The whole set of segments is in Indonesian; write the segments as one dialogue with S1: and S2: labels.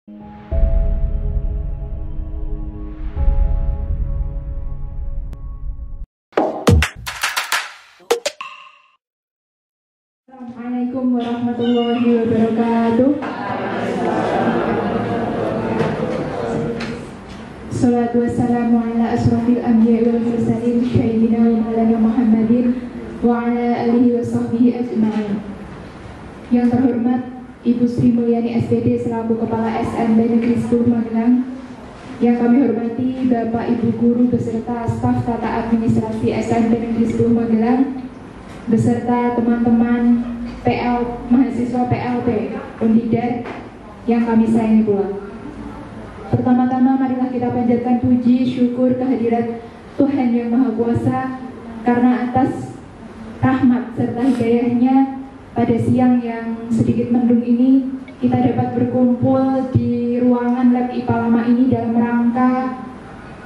S1: Assalamualaikum warahmatullahi wabarakatuh. Salatu wassalamu ala asrafil anbiya wal mursalin sayyidina wa maulana Muhammadin wa ala alihi wa sahbihi ajma'in. Yang terhormat Ibu Sri Mulyani SPD selaku Kepala SMB Negeri 10 Magelang. Yang kami hormati Bapak Ibu Guru beserta staf tata administrasi SMB Negeri 10 Magelang beserta teman-teman mahasiswa PLP Undidar yang kami sayangi pula. Pertama-tama marilah kita panjatkan puji syukur kehadirat Tuhan Yang Maha Kuasa karena atas rahmat serta hidayahnya pada siang yang sedikit mendung ini kita dapat berkumpul di ruangan lab IPA lama ini dalam rangka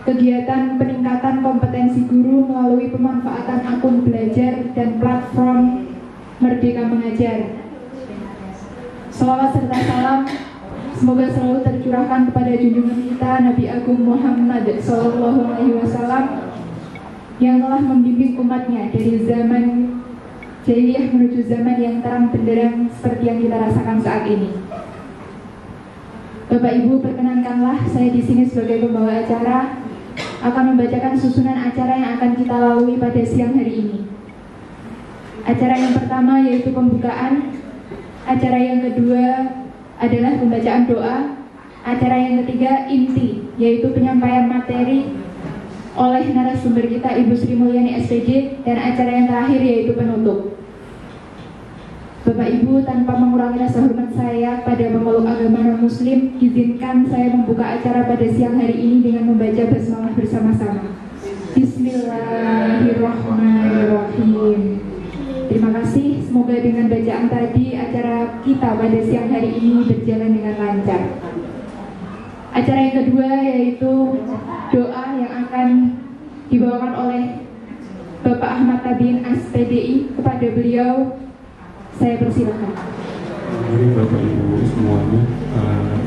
S1: kegiatan peningkatan kompetensi guru melalui pemanfaatan akun belajar dan platform Merdeka Mengajar. Salawat serta salam semoga selalu tercurahkan kepada junjungan kita Nabi Agung Muhammad SAW yang telah membimbing umatnya dari zaman jahiliyah menuju zaman yang terang benderang seperti yang kita rasakan saat ini. Bapak Ibu, perkenankanlah saya di sini sebagai pembawa acara akan membacakan susunan acara yang akan kita lalui pada siang hari ini. Acara yang pertama yaitu pembukaan, acara yang kedua adalah pembacaan doa, acara yang ketiga inti yaitu penyampaian materi oleh narasumber kita Ibu Sri Mulyani SPD, dan acara yang terakhir yaitu penutup. Bapak Ibu, tanpa mengurangi rasa hormat saya pada pemeluk agama non-muslim, izinkan saya membuka acara pada siang hari ini dengan membaca basmalah bersama-sama. Bismillahirrahmanirrahim. Terima kasih, semoga dengan bacaan tadi acara kita pada siang hari ini berjalan dengan lancar. Acara yang kedua yaitu doa yang akan dibawakan oleh Bapak Ahmad Tabiin SPDI. Kepada beliau saya persilakan.
S2: Mari Bapak Ibu semuanya,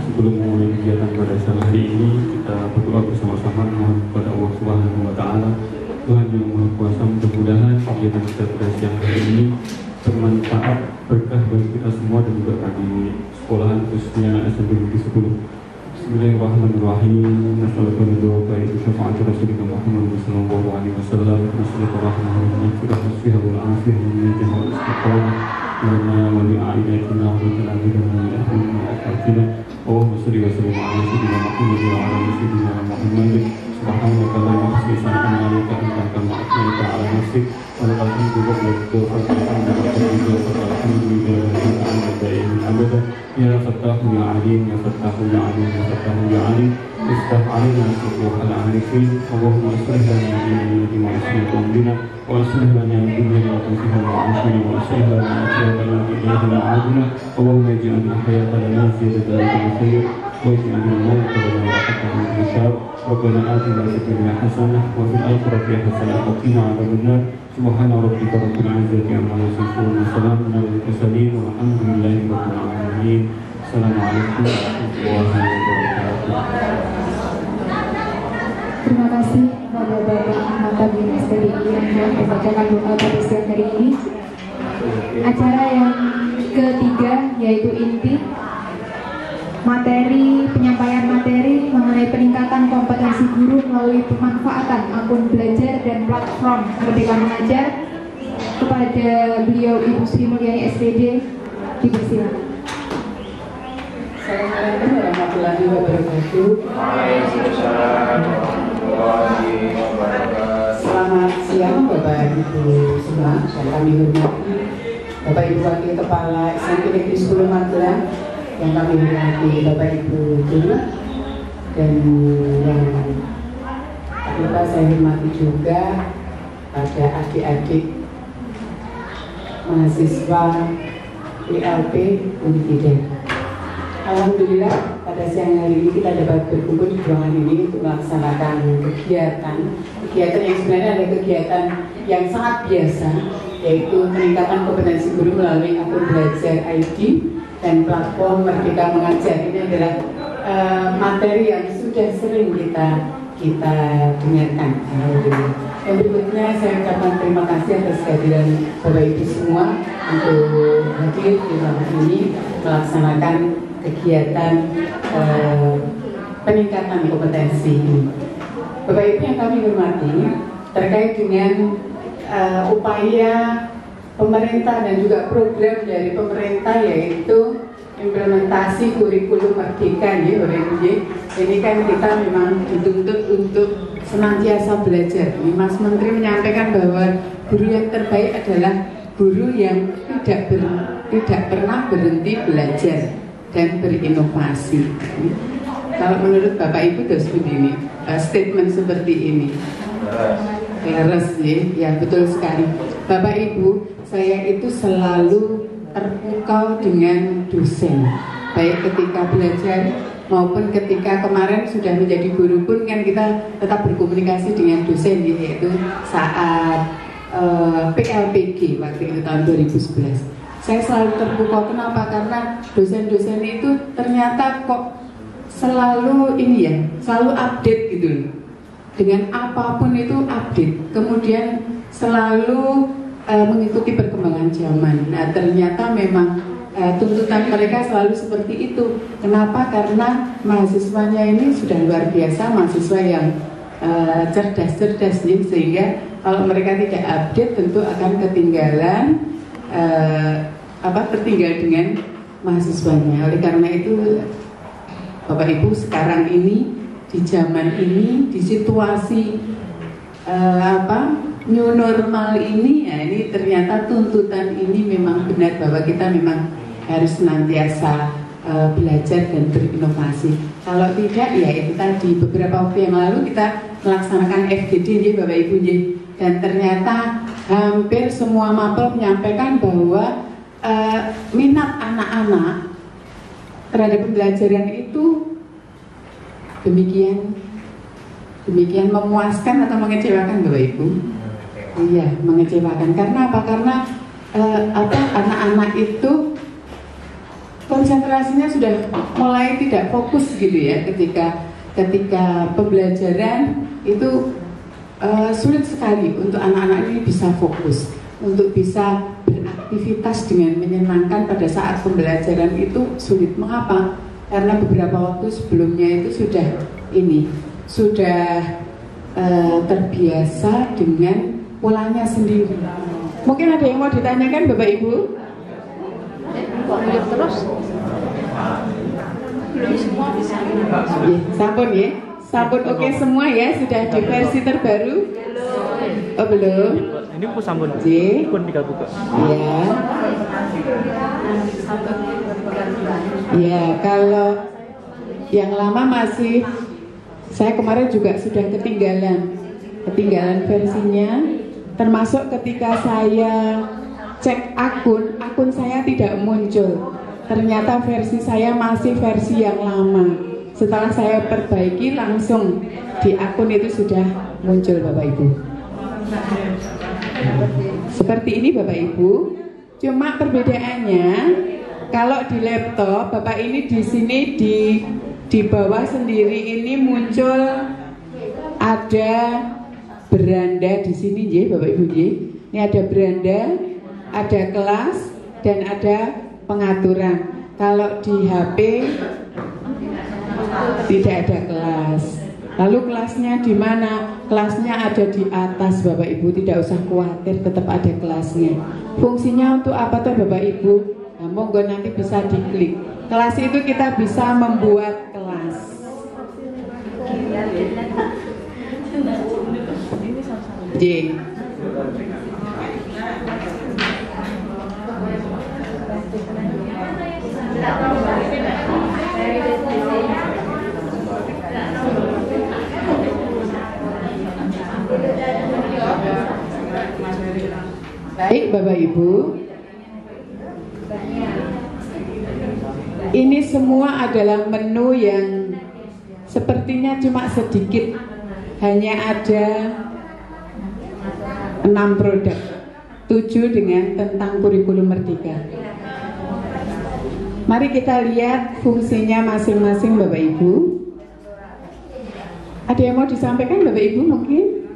S2: sebelum memulai kegiatan pada siang hari ini kita berdoa bersama-sama mohon kepada Allah Subhanahu wa Ta'ala. Tuhan Yang Maha Kuasa, mudah-mudahan kegiatan kita pada siang hari ini bermanfaat, berkah bagi kita semua dan juga bagi sekolahan khususnya SMP Negeri 10. Bismillahirrahmanirrahim. Nasallallahu alaihi wa sallam Rasulullah Muhammad sallallahu alaihi wasallam. Bismillahirrahmanirrahim. Firasfiha wal afiyah min jahal istiqamah wa li a'inatina wa tanabina min ahli Allahumma shalli wa sallim ala sayyidina Muhammad wa ala sayyidina Muhammad. Subhanaka la ilaha illa anta astaghfiruka wa atubu ala nafsik wa la tuqulu ya Fattahu ya Alim ya Fattahu ya Alim ya Fattahu ya Alim iftah alaina futuh al-arifin Allahumma aslih lana dinana wa aslih amrina wa aslih lana dunyana wa aslih lana akhirana wa aslih lana akhirana wa ilayhi ma'aduna Allahumma ij'al al-hayata lana ziyadatan min khair wa ij'al al-mauta lana rahatan min hisab Rabbana atina fid dunya hasanah wa fil akhirati hasanah wa qina adzabannar Subhana rabbika rabbil izzati amma yasifun wa salamun alal mursalin walhamdulillahi rabbil alamin. Assalamualaikum warahmatullahi wabarakatuh.
S1: Terima kasih kepada Bapak Ahmad Tabiin SPDI yang telah membacakan doa pada siang hari ini. Acara yang ketiga yaitu inti penyampaian materi mengenai peningkatan kompetensi guru melalui pemanfaatan akun belajar dan platform Merdeka Mengajar. Kepada beliau Ibu Sri Mulyani SPD, dipersilakan.
S3: Assalamualaikum warahmatullahi wabarakatuh. Selamat siang Bapak Ibu semua yang kami hormati, Bapak Ibu Wakil Kepala SMP Negeri 10 Magelang, yang kami hormati Bapak Ibu guru, dan yang lupa saya hormati juga pada adik-adik mahasiswa ILP Undidar. Alhamdulillah pada siang hari ini kita dapat berkumpul di ruangan ini untuk melaksanakan kegiatan yang sebenarnya ada kegiatan yang sangat biasa, yaitu peningkatan kompetensi guru melalui akun belajar ID dan platform Merdeka Mengajar. Ini adalah materi yang sudah sering kita dengarkan. Yang berikutnya saya ucapkan terima kasih atas kehadiran Bapak Ibu semua untuk hadir di malam ini melaksanakan kegiatan peningkatan kompetensi ini. Bapak Ibu yang kami hormati, terkait dengan upaya pemerintah dan juga program dari pemerintah yaitu implementasi kurikulum merdeka ya Bapak Ibu. Ini kan kita memang dituntut untuk senantiasa belajar. Ini Mas Menteri menyampaikan bahwa guru yang terbaik adalah guru yang tidak pernah berhenti belajar dan berinovasi. Kalau menurut Bapak Ibu seperti ini, statement seperti ini. Leres ya, betul sekali. Bapak Ibu, saya itu selalu terpukau dengan dosen, baik ketika belajar maupun ketika kemarin sudah menjadi guru pun kan kita tetap berkomunikasi dengan dosen, yaitu saat PLPG waktu itu tahun 2011. Saya selalu terpukau, kenapa? Karena dosen-dosen itu ternyata kok selalu ini ya, selalu update gitu loh. Dengan apapun itu update, kemudian selalu mengikuti perkembangan zaman. Nah ternyata memang tuntutan mereka selalu seperti itu. Kenapa? Karena mahasiswanya ini sudah luar biasa, mahasiswa yang cerdas-cerdas nih, sehingga kalau mereka tidak update tentu akan ketinggalan tertinggal dengan mahasiswanya. Oleh karena itu Bapak Ibu sekarang ini di zaman ini di situasi new normal ini ya, ini ternyata tuntutan ini memang benar bahwa kita memang harus senantiasa belajar dan berinovasi. Kalau tidak ya itu tadi, beberapa waktu yang lalu kita melaksanakan FGD ya Bapak Ibu ya, dan ternyata hampir semua mapel menyampaikan bahwa minat anak-anak terhadap pembelajaran itu demikian memuaskan atau mengecewakan Bapak Ibu? Iya, mengecewakan. Karena apa? Karena anak-anak itu konsentrasinya sudah mulai tidak fokus gitu ya ketika pembelajaran itu sulit sekali untuk anak-anak ini bisa fokus, untuk bisa beraktivitas dengan menyenangkan pada saat pembelajaran itu sulit. Mengapa? Karena beberapa waktu sebelumnya itu sudah terbiasa dengan polanya sendiri. Mungkin ada yang mau ditanyakan Bapak Ibu?
S4: Kok mirip terus? Belum semua bisa.
S3: Sampun ya? Sampun oke semua ya? Sudah di versi terbaru? Oh belum?
S5: Ini buku sampun.
S3: J.
S5: Pun tinggal buka.
S3: Ya. Ya, kalau yang lama masih, saya kemarin juga sudah ketinggalan versinya, termasuk ketika saya cek akun saya tidak muncul. Ternyata versi saya masih versi yang lama. Setelah saya perbaiki langsung di akun itu sudah muncul Bapak Ibu. Seperti ini Bapak Ibu. Cuma perbedaannya kalau di laptop Bapak ini di sini di bawah sendiri ini muncul ada beranda di sini ya Bapak Ibu ya. Ini ada beranda, ada kelas dan ada pengaturan. Kalau di HP tidak ada kelas. Lalu kelasnya di mana? Kelasnya ada di atas Bapak Ibu, tidak usah khawatir, tetap ada kelasnya. Fungsinya untuk apa tuh Bapak Ibu? Nah, monggo nanti bisa diklik. Kelas itu kita bisa membuat kelas. J. Baik Bapak Ibu, ini semua adalah menu yang sepertinya cuma sedikit, hanya ada 6 produk, 7 dengan tentang kurikulum merdeka. Mari kita lihat fungsinya masing-masing Bapak Ibu. Ada yang mau disampaikan Bapak Ibu mungkin?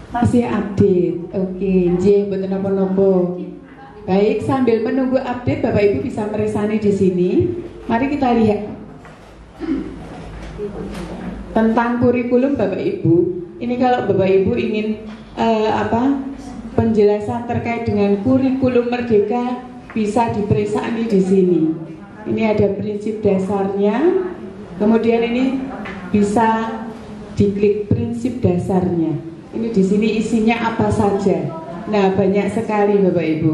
S3: Masih update. Oke, betul nopo-nopo. Baik, sambil menunggu update Bapak Ibu bisa meresani di sini. Mari kita lihat tentang kurikulum Bapak Ibu. Ini kalau Bapak Ibu ingin penjelasan terkait dengan kurikulum Merdeka bisa diperesani di sini. Ini ada prinsip dasarnya. Kemudian ini bisa diklik prinsip dasarnya. Ini di sini isinya apa saja. Nah, banyak sekali Bapak Ibu.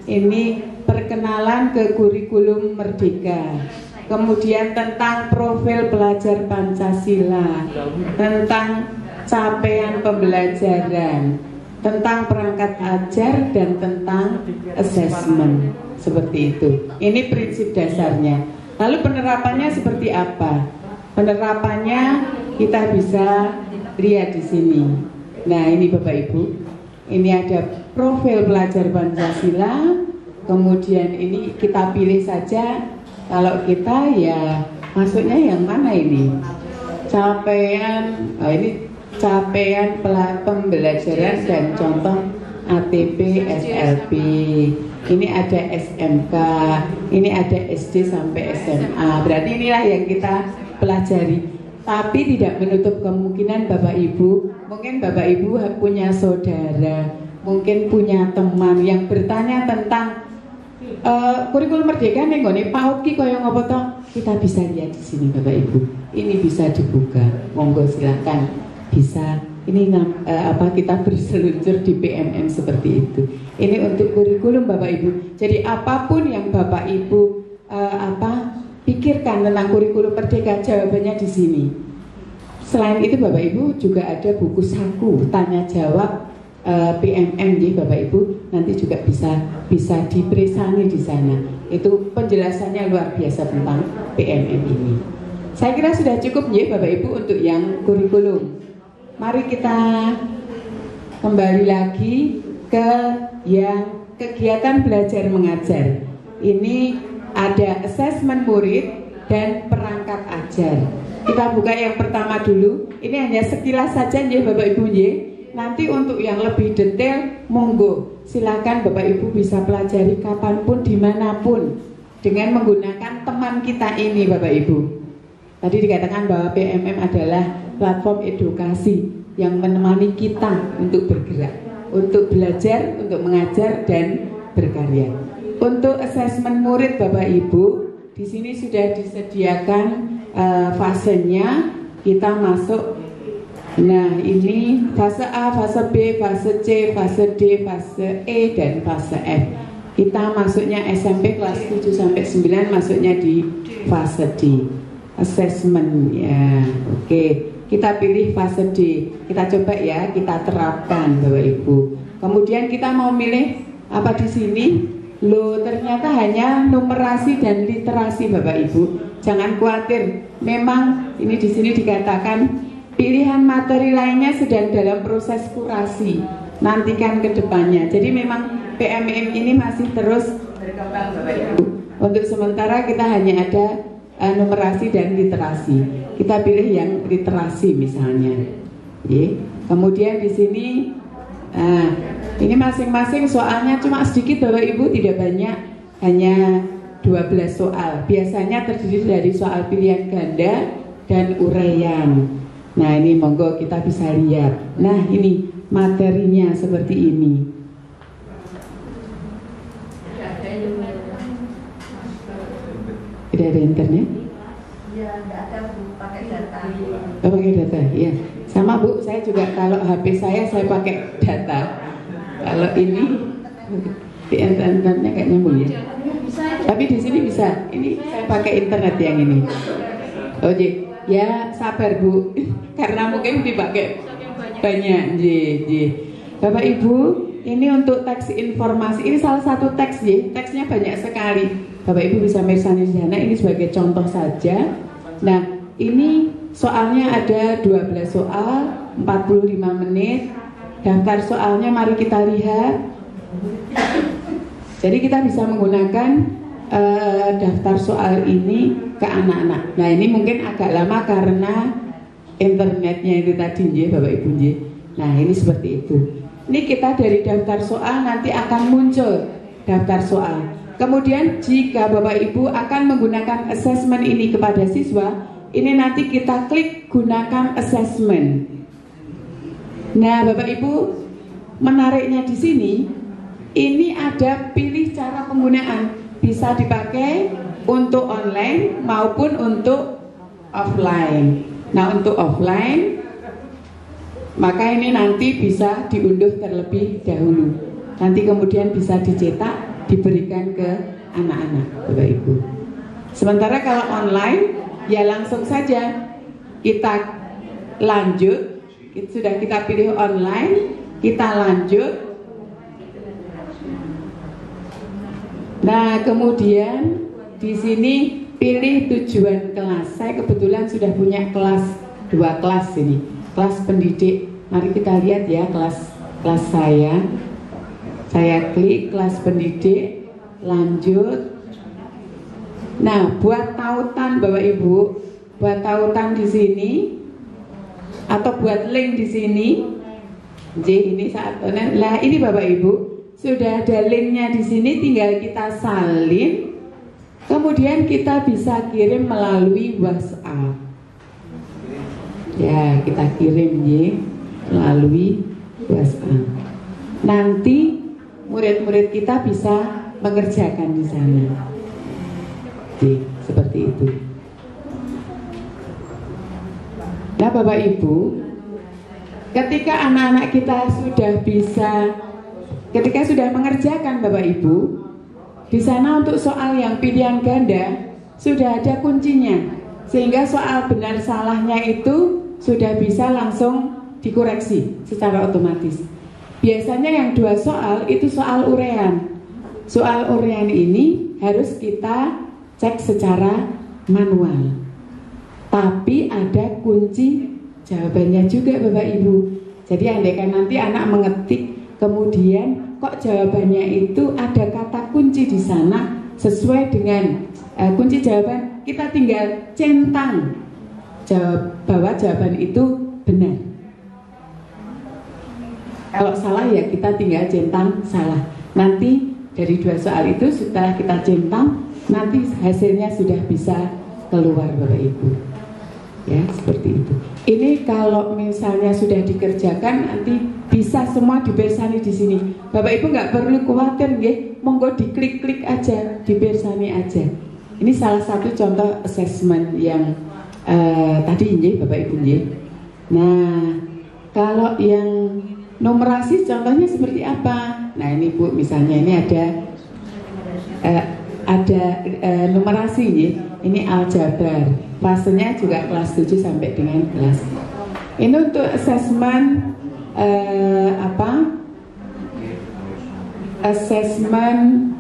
S3: Ini perkenalan ke kurikulum Merdeka. Kemudian tentang profil pelajar Pancasila, tentang capaian pembelajaran, tentang perangkat ajar, dan tentang assessment. Seperti itu. Ini prinsip dasarnya. Lalu penerapannya seperti apa? Penerapannya kita bisa lihat di sini. Nah, ini Bapak Ibu. Ini ada profil pelajar Pancasila. Kemudian ini kita pilih saja. Kalau kita ya masuknya yang mana ini? Capaian, ini capaian pembelajaran dan contoh ATP, SLP. Ini ada SMK, ini ada SD sampai SMA. Berarti inilah yang kita pelajari. Tapi tidak menutup kemungkinan Bapak Ibu, mungkin Bapak Ibu punya saudara, mungkin punya teman yang bertanya tentang kurikulum Merdeka nih, Pak Oki koyo ngopo toh? Kita bisa lihat di sini Bapak Ibu. Ini bisa dibuka. Monggo silakan. Bisa. Ini kita berseluncur di PMM seperti itu. Ini untuk kurikulum Bapak Ibu. Jadi apapun yang Bapak Ibu pikirkan tentang kurikulum Merdeka, jawabannya di sini. Selain itu Bapak Ibu juga ada buku saku tanya jawab PMM ya Bapak Ibu, nanti juga bisa dipresani di sana. Itu penjelasannya luar biasa tentang PMM ini. Saya kira sudah cukup ya Bapak Ibu untuk yang kurikulum. Mari kita kembali lagi ke yang kegiatan belajar mengajar. Ini ada asesmen murid dan perangkat ajar. Kita buka yang pertama dulu. Ini hanya sekilas saja ya Bapak Ibu ya. Nanti untuk yang lebih detail, monggo silakan Bapak Ibu bisa pelajari kapanpun, dimanapun dengan menggunakan teman kita ini Bapak Ibu. Tadi dikatakan bahwa PMM adalah platform edukasi yang menemani kita untuk bergerak, untuk belajar, untuk mengajar dan berkarya. Untuk asesmen murid Bapak Ibu, di sini sudah disediakan fasenya. Kita masuk. Nah, ini fase A, fase B, fase C, fase D, fase E, dan fase F. Kita masuknya SMP kelas 7 sampai 9 masuknya di fase D. Assessment ya. Oke, kita pilih fase D. Kita coba ya, kita terapkan Bapak Ibu. Kemudian kita mau milih apa di sini? Loh, ternyata hanya numerasi dan literasi Bapak Ibu. Jangan khawatir. Memang ini di sini dikatakan pilihan materi lainnya sedang dalam proses kurasi. Nantikan ke depannya. Jadi memang PMM ini masih terus berkembang Bapak Ibu. Untuk sementara kita hanya ada numerasi dan literasi. Kita pilih yang literasi misalnya. Kemudian di sini ini masing-masing soalnya cuma sedikit Bapak Ibu, tidak banyak, hanya 12 soal. Biasanya terdiri dari soal pilihan ganda dan uraian. Nah, ini monggo kita bisa lihat. Nah, ini materinya seperti ini. Tidak ada internet?
S4: Ya, tidak ada Bu, pakai data.
S3: Oh, pakai data, iya. Sama Bu, saya juga kalau HP saya pakai data. Kalau ini di internetnya kayak nyambung ya. Tapi di sini bisa. Ini saya pakai internet yang ini. Oh, ya sabar Bu, karena mungkin dipakai banyak. Bapak Ibu, ini untuk teks informasi. Ini salah satu teks ya. Teksnya banyak sekali. Bapak Ibu bisa meresani di sana. Ini sebagai contoh saja. Nah, ini soalnya ada 12 soal, 45 menit. Daftar soalnya mari kita lihat. Jadi kita bisa menggunakan daftar soal ini ke anak-anak. Nah ini mungkin agak lama karena internetnya itu tadi Bapak Ibu. Nah ini seperti itu. Ini kita dari daftar soal nanti akan muncul daftar soal. Kemudian jika Bapak Ibu akan menggunakan assessment ini kepada siswa, ini nanti kita klik gunakan assessment. Nah Bapak Ibu, menariknya di sini, ini ada pilih cara penggunaan. Bisa dipakai untuk online maupun untuk offline. Nah untuk offline, maka ini nanti bisa diunduh terlebih dahulu. Nanti kemudian bisa dicetak, diberikan ke anak-anak Bapak Ibu. Sementara kalau online, ya langsung saja kita lanjut. Sudah kita pilih online, kita lanjut. Nah, kemudian di sini pilih tujuan kelas. Saya kebetulan sudah punya dua kelas ini, kelas pendidik. Mari kita lihat ya kelas saya. Saya klik kelas pendidik, lanjut. Nah, buat tautan Bapak Ibu, buat tautan di sini atau buat link di sini. Ini saat lah ini Bapak Ibu. Sudah ada linknya di sini, tinggal kita salin, kemudian kita bisa kirim melalui WhatsApp. Ya, kita kirim melalui WhatsApp. Nanti murid-murid kita bisa mengerjakan di sana. Seperti itu. Nah, Bapak Ibu, ketika anak-anak kita ketika sudah mengerjakan Bapak Ibu, di sana untuk soal yang pilihan ganda sudah ada kuncinya, sehingga soal benar salahnya itu sudah bisa langsung dikoreksi secara otomatis. Biasanya yang 2 soal itu soal urean. Soal urean ini harus kita cek secara manual. Tapi ada kunci jawabannya juga Bapak Ibu. Jadi andaikan nanti anak mengetik, kemudian kok jawabannya itu ada kata kunci di sana sesuai dengan kunci jawaban, kita tinggal centang bahwa jawaban itu benar. Kalau salah ya kita tinggal centang salah. Nanti dari 2 soal itu setelah kita centang, nanti hasilnya sudah bisa keluar Bapak Ibu. Ya, seperti itu. Ini kalau misalnya sudah dikerjakan, nanti bisa semua dibersani di sini. Bapak Ibu nggak perlu khawatir, nggih. Monggo diklik-klik aja, dibersani aja. Ini salah satu contoh assessment yang tadi nggih, Bapak Ibu nggih. Nah, kalau yang numerasi contohnya seperti apa? Nah, ini Bu, misalnya ini ada numerasi nggih. Ini aljabar, fasenya juga kelas 7 sampai dengan kelas. Ini untuk assessment assessment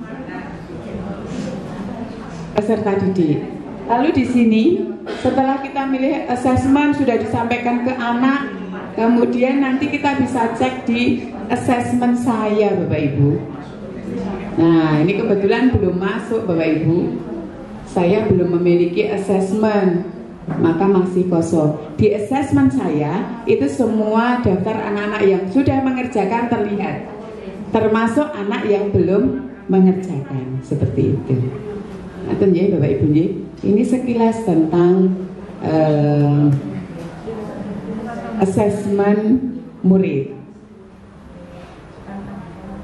S3: peserta didik. Lalu di sini setelah kita milih assessment sudah disampaikan ke anak, kemudian nanti kita bisa cek di assessment saya Bapak Ibu. Nah, ini kebetulan belum masuk Bapak Ibu. Saya belum memiliki assessment, maka masih kosong. Di assessment saya itu semua daftar anak-anak yang sudah mengerjakan terlihat, termasuk anak yang belum mengerjakan, seperti itu. Nah, ya Bapak Ibu, ini sekilas tentang assessment murid.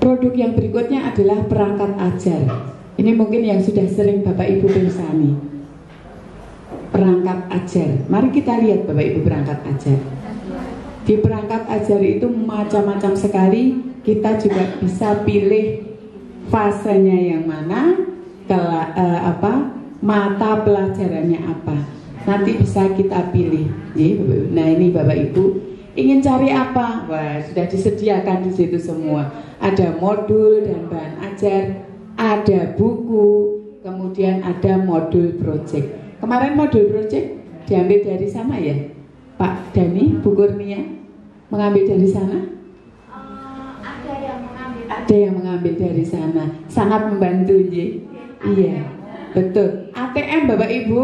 S3: Produk yang berikutnya adalah perangkat ajar. Ini mungkin yang sudah sering Bapak Ibu bersani. Perangkat ajar. Mari kita lihat Bapak Ibu perangkat ajar. Di perangkat ajar itu macam-macam sekali. Kita juga bisa pilih fasenya yang mana, mata pelajarannya apa. Nanti bisa kita pilih. Nah, ini Bapak Ibu ingin cari apa? Wah, sudah disediakan di situ semua. Ada modul dan bahan ajar, ada buku, kemudian ada modul project. Kemarin modul project diambil dari sana ya, Pak Dani, Bu Kurnia mengambil dari sana? Ada yang mengambil dari sana. Sangat membantu, iya. Betul. ATM Bapak Ibu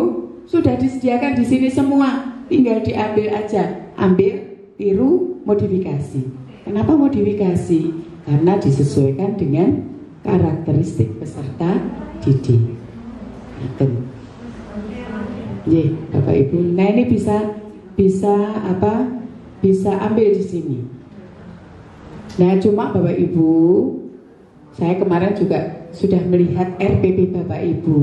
S3: sudah disediakan di sini semua, tinggal diambil aja. Ambil, tiru, modifikasi. Kenapa modifikasi? Karena disesuaikan dengan karakteristik peserta didik. Ye, Bapak Ibu. Nah ini bisa ambil di sini. Nah cuma Bapak Ibu, saya kemarin juga sudah melihat RPP Bapak Ibu.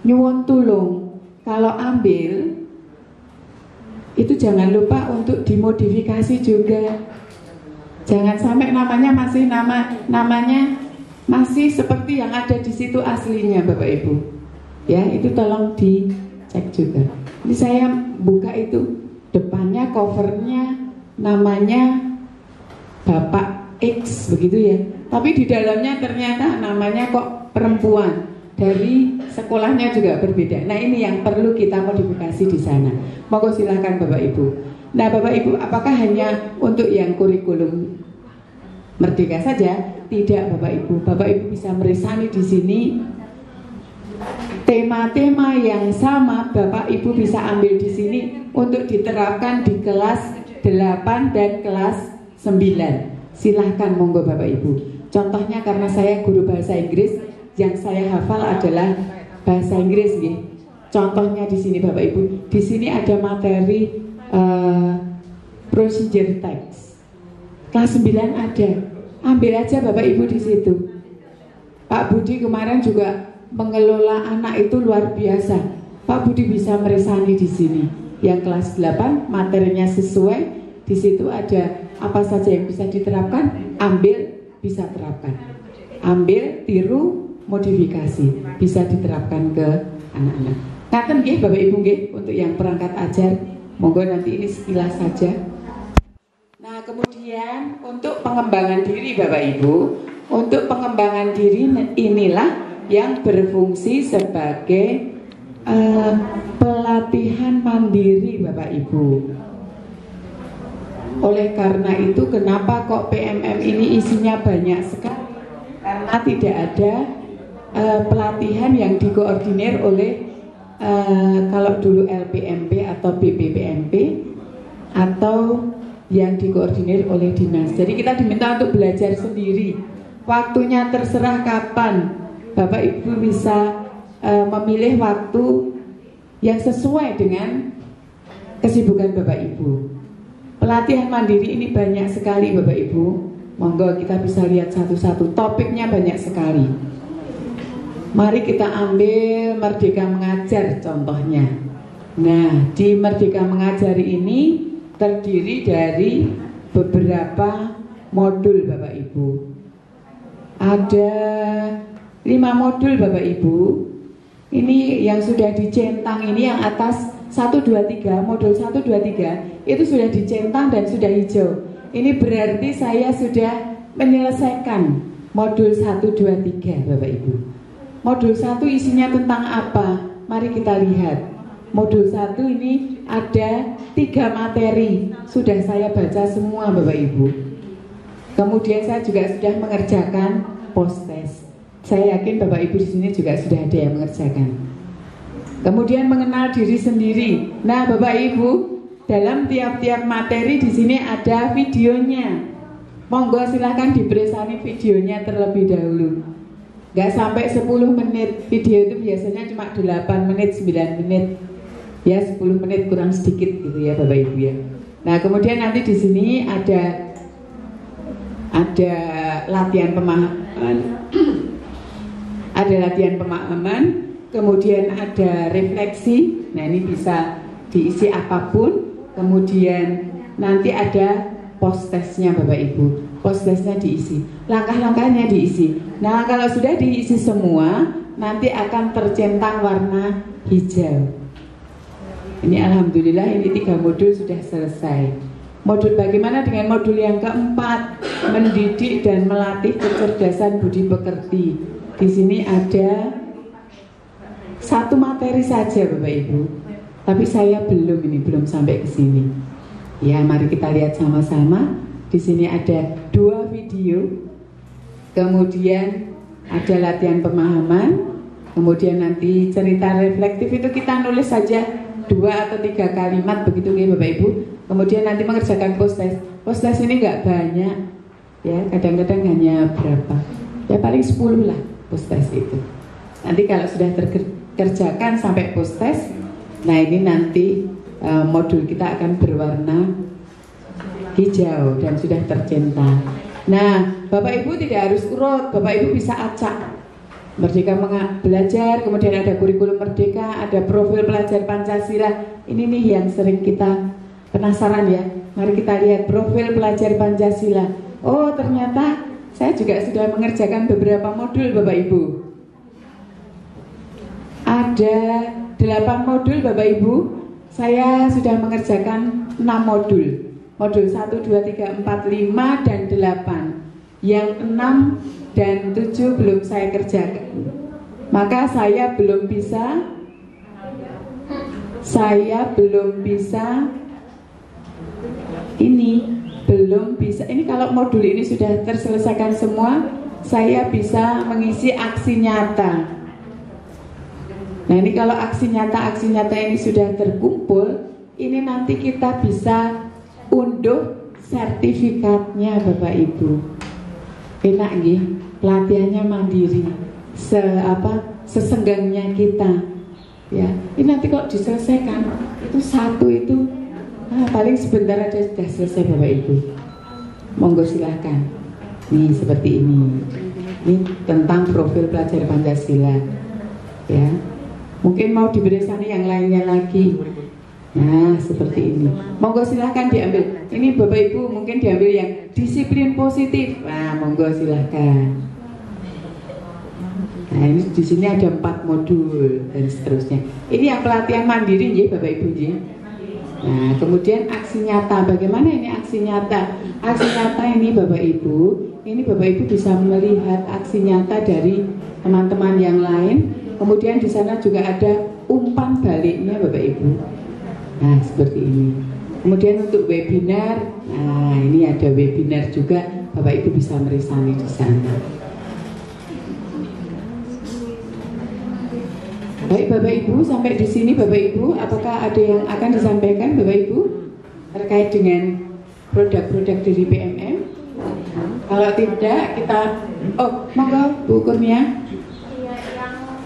S3: Nyuwun tulung, kalau ambil itu jangan lupa untuk dimodifikasi juga. Jangan sampai namanya masih seperti yang ada di situ aslinya Bapak Ibu. Ya, itu tolong dicek juga. Ini saya buka itu depannya, covernya namanya Bapak X begitu ya. Tapi di dalamnya ternyata namanya kok perempuan. Dari sekolahnya juga berbeda. Nah ini yang perlu kita modifikasi di sana. Monggo silakan Bapak Ibu. Nah Bapak Ibu, apakah hanya untuk yang kurikulum Merdeka saja? Tidak Bapak Ibu. Bapak Ibu bisa meresani di sini tema-tema yang sama. Bapak Ibu bisa ambil di sini untuk diterapkan di kelas 8 dan kelas 9. Silahkan monggo Bapak Ibu. Contohnya karena saya guru bahasa Inggris, yang saya hafal adalah bahasa Inggris, gitu. Contohnya di sini Bapak Ibu, di sini ada materi procedure text. Kelas 9 ada. Ambil aja Bapak Ibu di situ. Pak Budi kemarin juga mengelola anak itu luar biasa. Pak Budi bisa meresani di sini. Yang kelas 8 materinya sesuai, di situ ada apa saja yang bisa diterapkan, ambil, bisa terapkan. Ambil, tiru, modifikasi, bisa diterapkan ke anak-anak. Ngaten nggih Bapak Ibu nggih, untuk yang perangkat ajar, monggo nanti ini sekilas saja. Nah, kemudian untuk pengembangan diri Bapak Ibu, untuk pengembangan diri inilah yang berfungsi sebagai pelatihan mandiri Bapak Ibu. Oleh karena itu kenapa kok PMM ini isinya banyak sekali? Karena tidak ada pelatihan yang dikoordinir oleh kalau dulu LPMP atau BPPMP atau yang dikoordinir oleh dinas. Jadi kita diminta untuk belajar sendiri. Waktunya terserah kapan. Bapak Ibu bisa memilih waktu yang sesuai dengan kesibukan Bapak Ibu. Pelatihan mandiri ini banyak sekali Bapak Ibu. Monggo kita bisa lihat satu-satu. Topiknya banyak sekali. Mari kita ambil Merdeka Mengajar contohnya. Nah, di Merdeka Mengajar ini terdiri dari beberapa modul Bapak Ibu. Ada 5 modul Bapak Ibu. Ini yang sudah dicentang, ini yang atas 1, 2, 3, modul 1, 2, 3 itu sudah dicentang dan sudah hijau. Ini berarti saya sudah menyelesaikan modul 1, 2, 3 Bapak Ibu. Modul 1 isinya tentang apa? Mari kita lihat. Modul 1 ini ada 3 materi. Sudah saya baca semua Bapak Ibu. Kemudian saya juga sudah mengerjakan post test. Saya yakin Bapak Ibu di sini juga sudah ada yang mengerjakan. Kemudian mengenal diri sendiri. Nah, Bapak Ibu, dalam tiap-tiap materi di sini ada videonya. Monggo silahkan dipresani videonya terlebih dahulu. Gak sampai 10 menit. Video itu biasanya cuma 8 menit, 9 menit. Ya 10 menit kurang sedikit gitu ya Bapak Ibu ya. Nah, kemudian nanti di sini ada latihan pemahaman. Ada latihan pemahaman, kemudian ada refleksi. Nah, ini bisa diisi apapun. Kemudian nanti ada post testnya Bapak Ibu. Post testnya diisi, langkah-langkahnya diisi. Nah, kalau sudah diisi semua, nanti akan tercentang warna hijau. Ini alhamdulillah ini 3 modul sudah selesai. Modul bagaimana dengan modul yang keempat, mendidik dan melatih kecerdasan budi pekerti. Di sini ada 1 materi saja Bapak Ibu. Tapi saya belum sampai ke sini. Ya, mari kita lihat sama-sama. Di sini ada 2 video. Kemudian ada latihan pemahaman. Kemudian nanti cerita reflektif itu kita nulis saja 2 atau 3 kalimat begitu ya Bapak Ibu. Kemudian nanti mengerjakan post test. Post test ini nggak banyak ya, kadang-kadang hanya berapa? Ya paling 10 lah post test itu. Nanti kalau sudah terkerjakan sampai post test, nah ini nanti modul kita akan berwarna hijau dan sudah tercentang. Nah, Bapak Ibu tidak harus urut, Bapak Ibu bisa acak. Merdeka Belajar, kemudian ada kurikulum Merdeka, ada profil pelajar Pancasila. Ini nih yang sering kita penasaran ya. Mari kita lihat profil pelajar Pancasila. Oh, ternyata saya juga sudah mengerjakan beberapa modul Bapak Ibu. Ada 8 modul Bapak Ibu. Saya sudah mengerjakan 6 modul. Modul 1, 2, 3, 4, 5, dan 8. Yang 6 dan 7 belum saya kerjakan. Maka saya belum bisa ini kalau modul ini sudah terselesaikan semua, saya bisa mengisi aksi nyata. Nah, ini kalau aksi nyata ini sudah terkumpul, ini nanti kita bisa unduh sertifikatnya Bapak Ibu. Enak nggih, pelatihannya mandiri, sesenggangnya kita. Ya, ini nanti kok diselesaikan itu satu itu paling sebentar aja sudah selesai Bapak Ibu. Monggo silahkan. Nih seperti ini. Ini tentang profil pelajar Pancasila. Ya, mungkin mau diberesani yang lainnya lagi. Nah, seperti ini. Monggo silahkan diambil. Ini Bapak Ibu mungkin diambil yang disiplin positif. Nah, monggo silahkan. Nah, ini di sini ada 4 modul dan seterusnya. Ini yang pelatihan mandiri ya Bapak Ibu ya. Nah, kemudian aksi nyata. Bagaimana ini aksi nyata? Aksi nyata ini Bapak Ibu, ini Bapak Ibu bisa melihat aksi nyata dari teman-teman yang lain. Kemudian di sana juga ada umpan baliknya Bapak Ibu. Nah, seperti ini. Kemudian untuk webinar, nah ini ada webinar juga, Bapak Ibu bisa meresani di sana. Baik Bapak Ibu, sampai di sini Bapak Ibu, apakah ada yang akan disampaikan Bapak Ibu terkait dengan produk-produk dari PMM? Kalau tidak, kita monggo Bu Kurnia.
S5: Iya, yang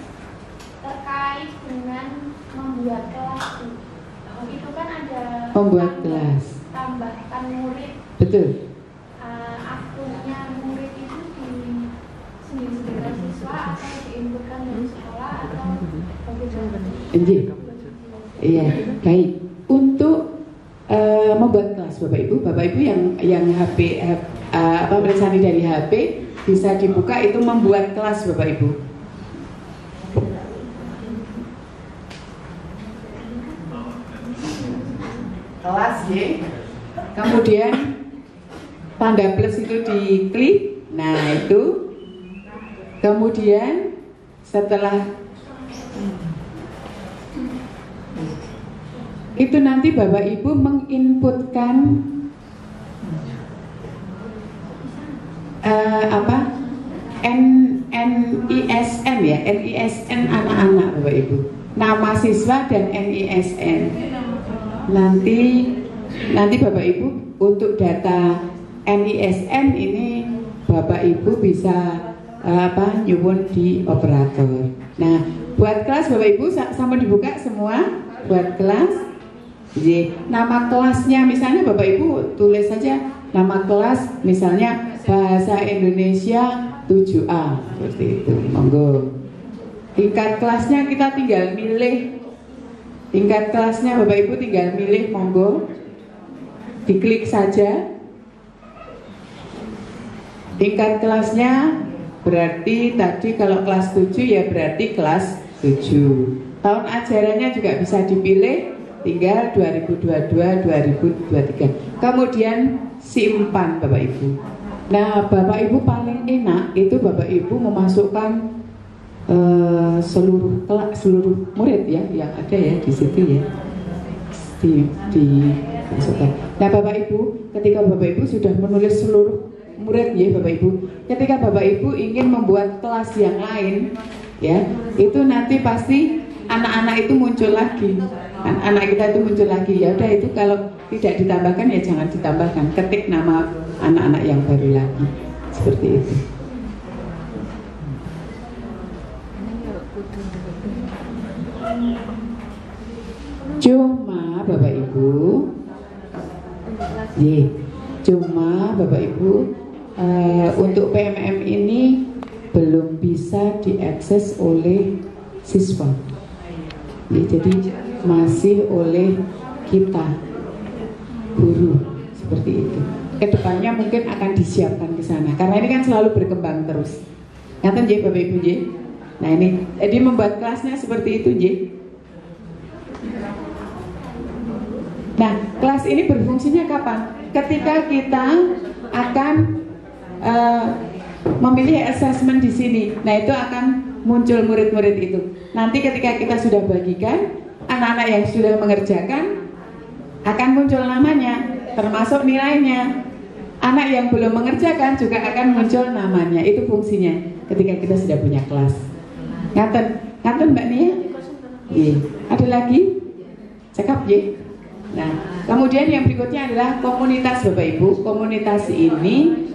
S5: terkait dengan membuat kelas itu kan ada
S3: membuat kelas,
S5: tambahkan murid.
S3: betul.
S5: Akunnya murid itu di sendiri-sendiri siswa atau diinputkan dari sekolah atau bagaimana?
S3: Iya, baik. Untuk membuat kelas Bapak Ibu yang HP meresani dari HP bisa dibuka itu membuat kelas Bapak Ibu. Kelas ya. Kemudian tanda plus itu diklik. Nah, itu. Kemudian setelah itu nanti Bapak Ibu menginputkan NISN ya, NISN anak-anak Bapak Ibu, nama siswa dan NISN. Nanti Bapak Ibu untuk data NISN ini Bapak Ibu bisa nyuwun di operator. Nah, buat kelas Bapak Ibu sama dibuka semua buat kelas. Jadi, nama kelasnya misalnya Bapak Ibu tulis saja nama kelas misalnya Bahasa Indonesia 7A seperti itu. Monggo. Tingkat kelasnya kita tinggal milih. Tingkat kelasnya Bapak Ibu tinggal milih, monggo. Diklik saja. Tingkat kelasnya berarti tadi kalau kelas 7 ya berarti kelas 7. Tahun ajarannya juga bisa dipilih, tinggal 2022-2023. Kemudian simpan Bapak Ibu. Nah, Bapak Ibu paling enak itu Bapak Ibu memasukkan seluruh murid ya yang ada ya di situ ya. Dimasukkan. Nah, Bapak Ibu, ketika Bapak Ibu sudah menulis seluruh murid ya Bapak Ibu, ketika Bapak Ibu ingin membuat kelas yang lain, ya. Itu nanti pasti anak-anak itu muncul lagi. Anak kita itu muncul lagi. Ya udah, itu kalau tidak ditambahkan ya jangan ditambahkan. Ketik nama anak-anak yang baru lagi. Seperti itu. Cuma Bapak Ibu, Bapak Ibu, untuk PMM ini belum bisa diakses oleh siswa. Jadi masih oleh kita, guru, seperti itu. Kedepannya mungkin akan disiapkan ke sana, karena ini kan selalu berkembang terus. Ngaten J, Bapak Ibu J. Nah ini, jadi membuat kelasnya seperti itu J. Nah, kelas ini berfungsinya kapan? Ketika kita akan memilih assessment di sini. Nah, itu akan muncul murid-murid itu. Nanti ketika kita sudah bagikan, anak-anak yang sudah mengerjakan akan muncul namanya, termasuk nilainya. Anak yang belum mengerjakan juga akan muncul namanya. Itu fungsinya ketika kita sudah punya kelas. Ngaten Mbak Nia? Iya. Ada lagi? Cekap J. Nah, kemudian yang berikutnya adalah komunitas Bapak Ibu. Komunitas ini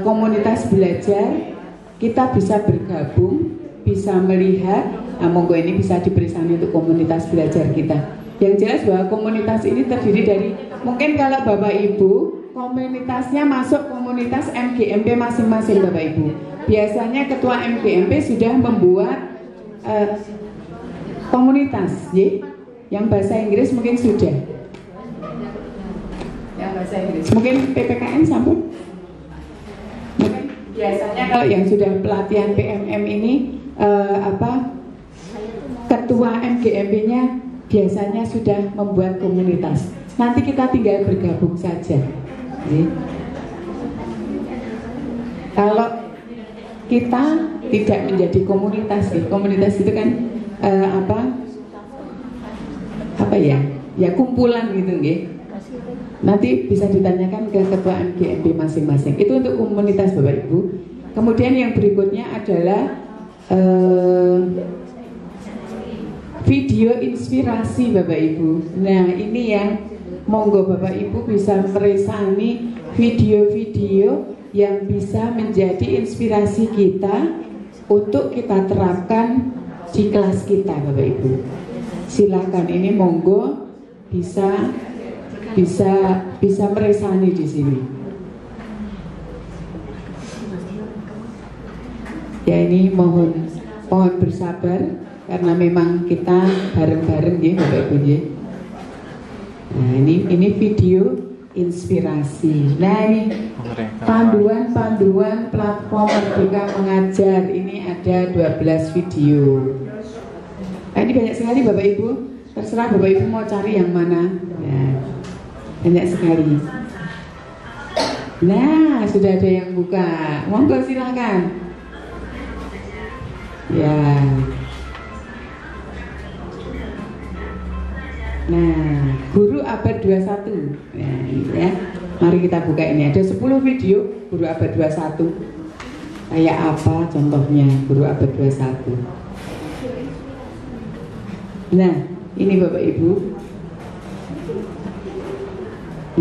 S3: komunitas belajar. Kita bisa bergabung, bisa melihat. Nah, monggo ini bisa diperisani untuk komunitas belajar kita. Yang jelas bahwa komunitas ini terdiri dari, mungkin kalau Bapak Ibu komunitasnya masuk komunitas MGMP masing-masing Bapak Ibu. Biasanya ketua MGMP sudah membuat komunitas, ya. Yang bahasa Inggris mungkin sudah. Yang bahasa Inggris mungkin PPKN sambung. Mungkin biasanya kalau yang sudah pelatihan PMM ini ketua MGMP-nya biasanya sudah membuat komunitas. Nanti kita tinggal bergabung saja. Kalau kita tidak menjadi komunitas, komunitas itu kan ya kumpulan gitu nggih. Nanti bisa ditanyakan ke ketua MGMP masing-masing. Itu untuk komunitas Bapak Ibu. Kemudian yang berikutnya adalah video inspirasi Bapak Ibu. Nah, ini yang monggo Bapak Ibu bisa meresani video-video yang bisa menjadi inspirasi kita untuk kita terapkan di kelas kita Bapak Ibu. Silakan, ini monggo bisa meresani di sini. Ya, ini mohon bersabar karena memang kita bareng-bareng ya Bapak Ibu ya. Nah, ini video inspirasi. Nah, ini panduan platform Merdeka Mengajar. Ini ada 12 video. Nah, ini banyak sekali Bapak Ibu. Terserah Bapak Ibu mau cari yang mana. Nah, banyak sekali. Nah, sudah ada yang buka. Monggo silakan. Ya. Nah, guru abad 21. Nah, ini ya. Mari kita buka ini. Ada 10 video guru abad 21. Kayak apa contohnya guru abad 21? Nah, ini Bapak Ibu.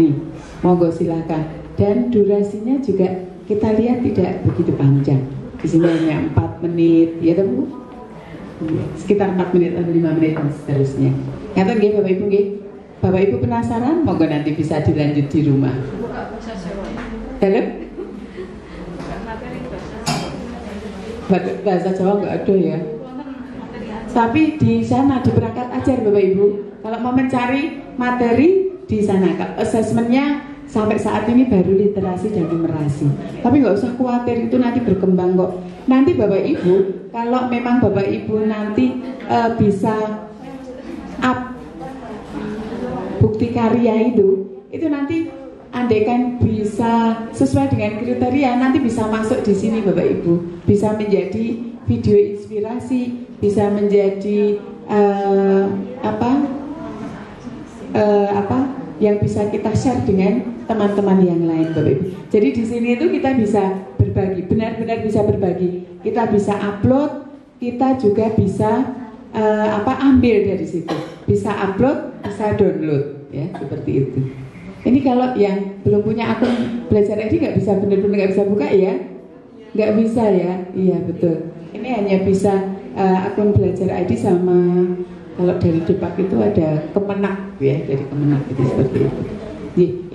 S3: Nih, monggo silakan. Dan durasinya juga kita lihat tidak begitu panjang. Di sini hanya 4 menit, ya Bu? Sekitar 4 menit atau 5 menit dan seterusnya. Ngaten nggih Bapak Ibu nggih? Bapak Ibu penasaran? Monggo nanti bisa dilanjut di rumah. Halo? Bahasa Jawa nggak ada ya? Tapi di sana di perangkat ajar Bapak Ibu, kalau mau mencari materi di sana, assessmentnya sampai saat ini baru literasi dan numerasi. Tapi nggak usah khawatir, itu nanti berkembang kok. Nanti Bapak Ibu, kalau memang Bapak Ibu nanti bisa up bukti karya itu nanti andaikan bisa sesuai dengan kriteria, nanti bisa masuk di sini Bapak Ibu, bisa menjadi video inspirasi, bisa menjadi yang bisa kita share dengan teman-teman yang lain Bapak Ibu. Jadi di sini itu kita bisa berbagi, benar-benar bisa berbagi. Kita bisa upload kita juga bisa ambil dari situ, bisa upload, bisa download, ya seperti itu. Ini kalau yang belum punya akun Belajar ID nggak bisa, benar-benar nggak bisa buka ya, nggak bisa ya, iya betul. Ini hanya bisa akun Belajar ID sama kalau dari Depak itu ada Kemenak ya, dari Kemenak itu seperti itu.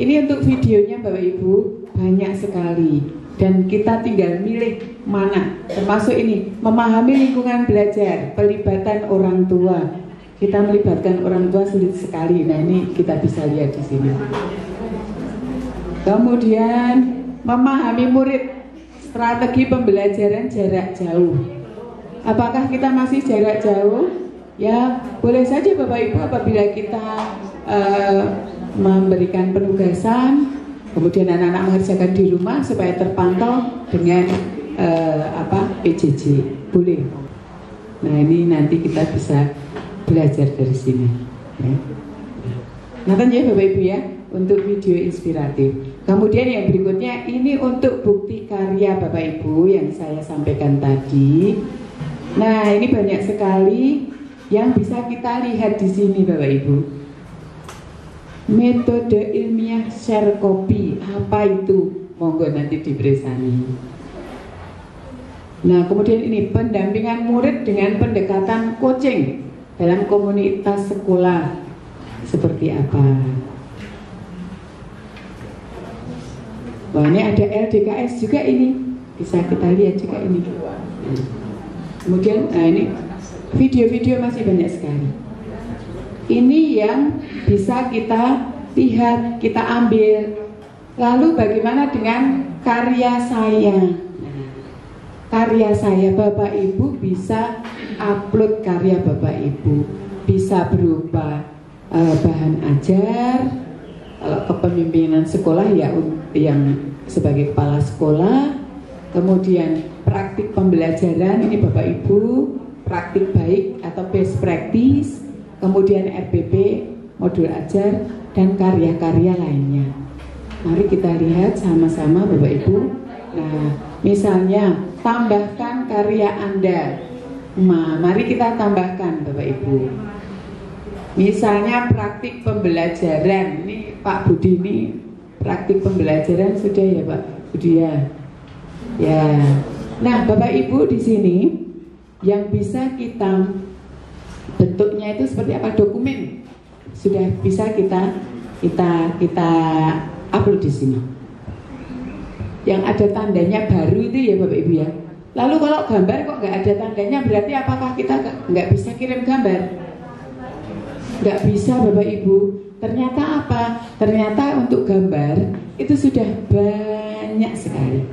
S3: Ini untuk videonya Bapak Ibu banyak sekali dan kita tinggal milih mana. Termasuk ini memahami lingkungan belajar, pelibatan orang tua. Kita melibatkan orang tua sulit sekali. Nah ini kita bisa lihat di sini. Kemudian memahami murid, strategi pembelajaran jarak jauh. Apakah kita masih jarak jauh? Ya boleh saja Bapak Ibu apabila kita memberikan penugasan, kemudian anak-anak mengerjakan di rumah supaya terpantau dengan PJJ, boleh. Nah ini nanti kita bisa belajar dari sini. Ya. Nanti ya Bapak Ibu ya untuk video inspiratif. Kemudian yang berikutnya ini untuk bukti karya Bapak Ibu yang saya sampaikan tadi. Nah ini banyak sekali yang bisa kita lihat di sini Bapak Ibu. Metode ilmiah share copy, apa itu? Monggo nanti diberesani. Nah kemudian ini pendampingan murid dengan pendekatan coaching dalam komunitas sekolah seperti apa? Wah ini ada LDKS juga ini, bisa kita lihat juga ini. Kemudian, nah ini video-video masih banyak sekali. Ini yang bisa kita lihat, kita ambil. Lalu bagaimana dengan karya saya? Karya saya, Bapak Ibu bisa upload karya Bapak Ibu. Bisa berupa bahan ajar, kalau kepemimpinan sekolah ya yang sebagai kepala sekolah. Kemudian praktik pembelajaran, ini Bapak Ibu, praktik baik atau best practice. Kemudian RPP, modul ajar, dan karya-karya lainnya. Mari kita lihat sama-sama Bapak Ibu. Nah, misalnya tambahkan karya Anda. Mari kita tambahkan Bapak Ibu. Misalnya praktik pembelajaran. Ini Pak Budi ini praktik pembelajaran sudah ya Pak Budi ya. Ya. Nah, Bapak Ibu di sini yang bisa kita bentuknya itu seperti apa, dokumen sudah bisa kita upload di sini. Yang ada tandanya baru itu ya Bapak Ibu ya. Lalu kalau gambar kok nggak ada tandanya, berarti apakah kita nggak bisa kirim gambar? Nggak bisa Bapak Ibu. Ternyata apa? Ternyata untuk gambar itu sudah banyak sekali.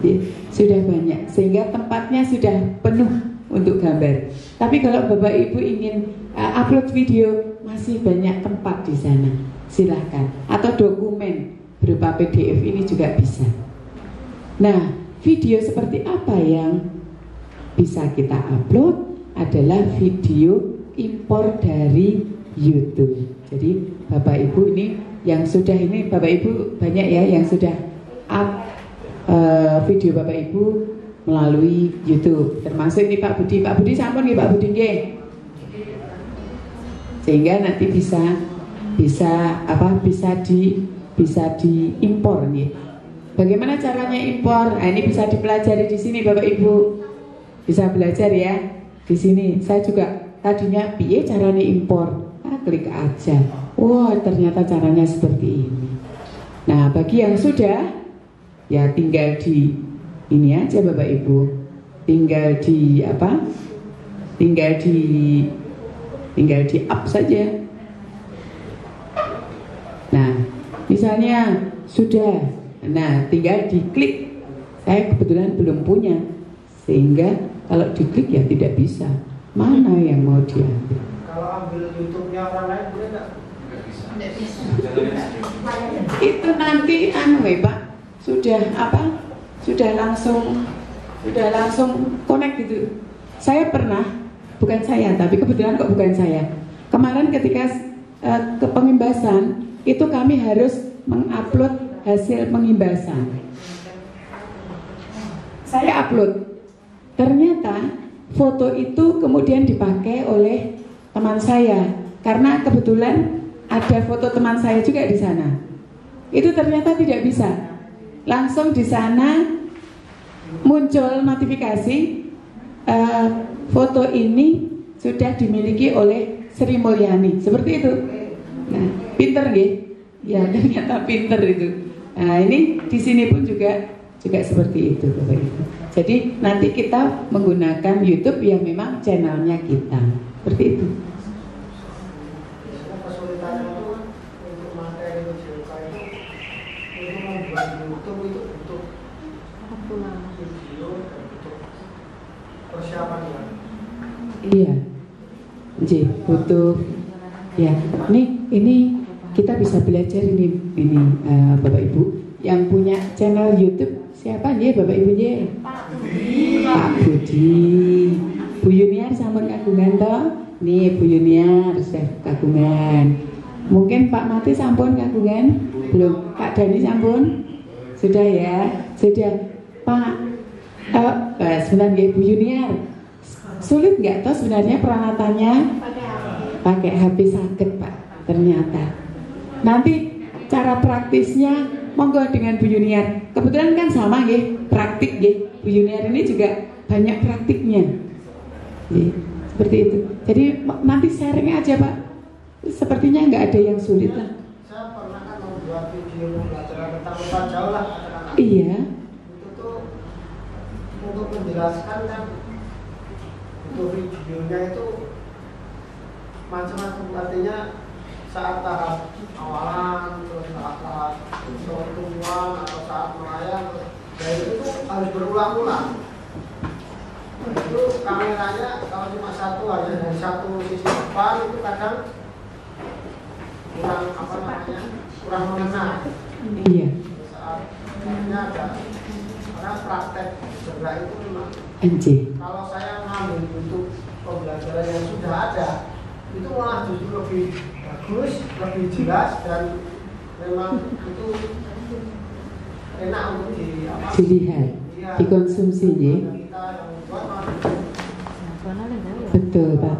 S3: Ya, sudah banyak sehingga tempatnya sudah penuh untuk gambar. Tapi kalau Bapak Ibu ingin upload video, masih banyak tempat di sana. Silahkan. Atau dokumen berupa PDF ini juga bisa. Nah, video seperti apa yang bisa kita upload adalah video impor dari YouTube. Jadi Bapak Ibu ini yang sudah ini Bapak Ibu banyak ya yang sudah up video Bapak Ibu melalui YouTube, termasuk ini Pak Budi sampun nih Pak Budi nggih. Sehingga nanti bisa diimpor nih. Bagaimana caranya impor? Nah, ini bisa dipelajari di sini Bapak Ibu. Bisa belajar ya. Di sini saya juga tadinya piye caranya impor. Klik aja. Wah, ternyata caranya seperti ini. Nah, bagi yang sudah ya tinggal di ini aja Bapak Ibu. Tinggal di up saja. Nah, misalnya sudah, nah tinggal diklik. Saya kebetulan belum punya, sehingga kalau diklik ya tidak bisa. Mana yang mau diambil?
S6: Kalau ambil YouTube-nya orang lain boleh nggak? Nggak bisa.
S3: Itu nanti Pak, sudah langsung connect gitu. Saya pernah, bukan saya, tapi kebetulan kok bukan saya. Kemarin ketika ke pengimbasan itu kami harus mengupload hasil pengimbasan. Saya upload, ternyata foto itu kemudian dipakai oleh teman saya karena kebetulan ada foto teman saya juga di sana. Itu ternyata tidak bisa. Langsung di sana muncul notifikasi foto ini sudah dimiliki oleh Sri Mulyani. Seperti itu. Nah, pinter nggih? Ya, ternyata pinter itu. Nah, ini di sini pun juga seperti itu, Bapak Ibu. Jadi nanti kita menggunakan YouTube yang memang channelnya kita. Seperti itu.
S6: Kesulitannya itu untuk materi JOK itu untuk membuat YouTube itu butuh video dan butuh persiapan ya.
S3: Iya, butuh. Ya, ini kita bisa belajar ini Bapak Ibu yang punya channel YouTube siapa ya Bapak Ibu ya? Pak Budi, Bu Yuniar sampun kagungan toh? Nih Bu Yuniar sudah kagungan. Mungkin Pak Mati sampun kagungan? Belum. Pak Dani sampun? Sudah ya? Sudah. Pak sebentar ya Bu Yuniar. Sulit nggak toh sebenarnya peralatannya? Pakai HP sakit Pak. Ternyata. Nanti cara praktisnya monggo dengan Bu Yuniar. Kebetulan kan sama nggih, praktik nggih. Bu Yuniar ini juga banyak praktiknya. Seperti itu. Jadi nanti sharing aja Pak. Sepertinya nggak ada yang sulit lah.
S6: Saya pernah kan membuat video pembelajaran tentang lupa jauh lah anak-anak.
S3: Iya.
S6: Itu tuh untuk menjelaskan kan untuk videonya itu macam-macam, artinya saat tahap awalan, terus tahap pertemuan atau saat melayang, dan itu harus berulang-ulang. Itu kameranya kalau cuma satu aja dari satu sisi depan itu kadang kurang mengena.
S3: Iya.
S6: Saat ada karena praktek gerak itu memang. Kalau saya ngambil untuk pembelajaran yang sudah ada, itu malah justru lebih bagus, lebih jelas dan memang itu enak untuk
S3: dilihat, dikonsumsi ya. Betul Pak.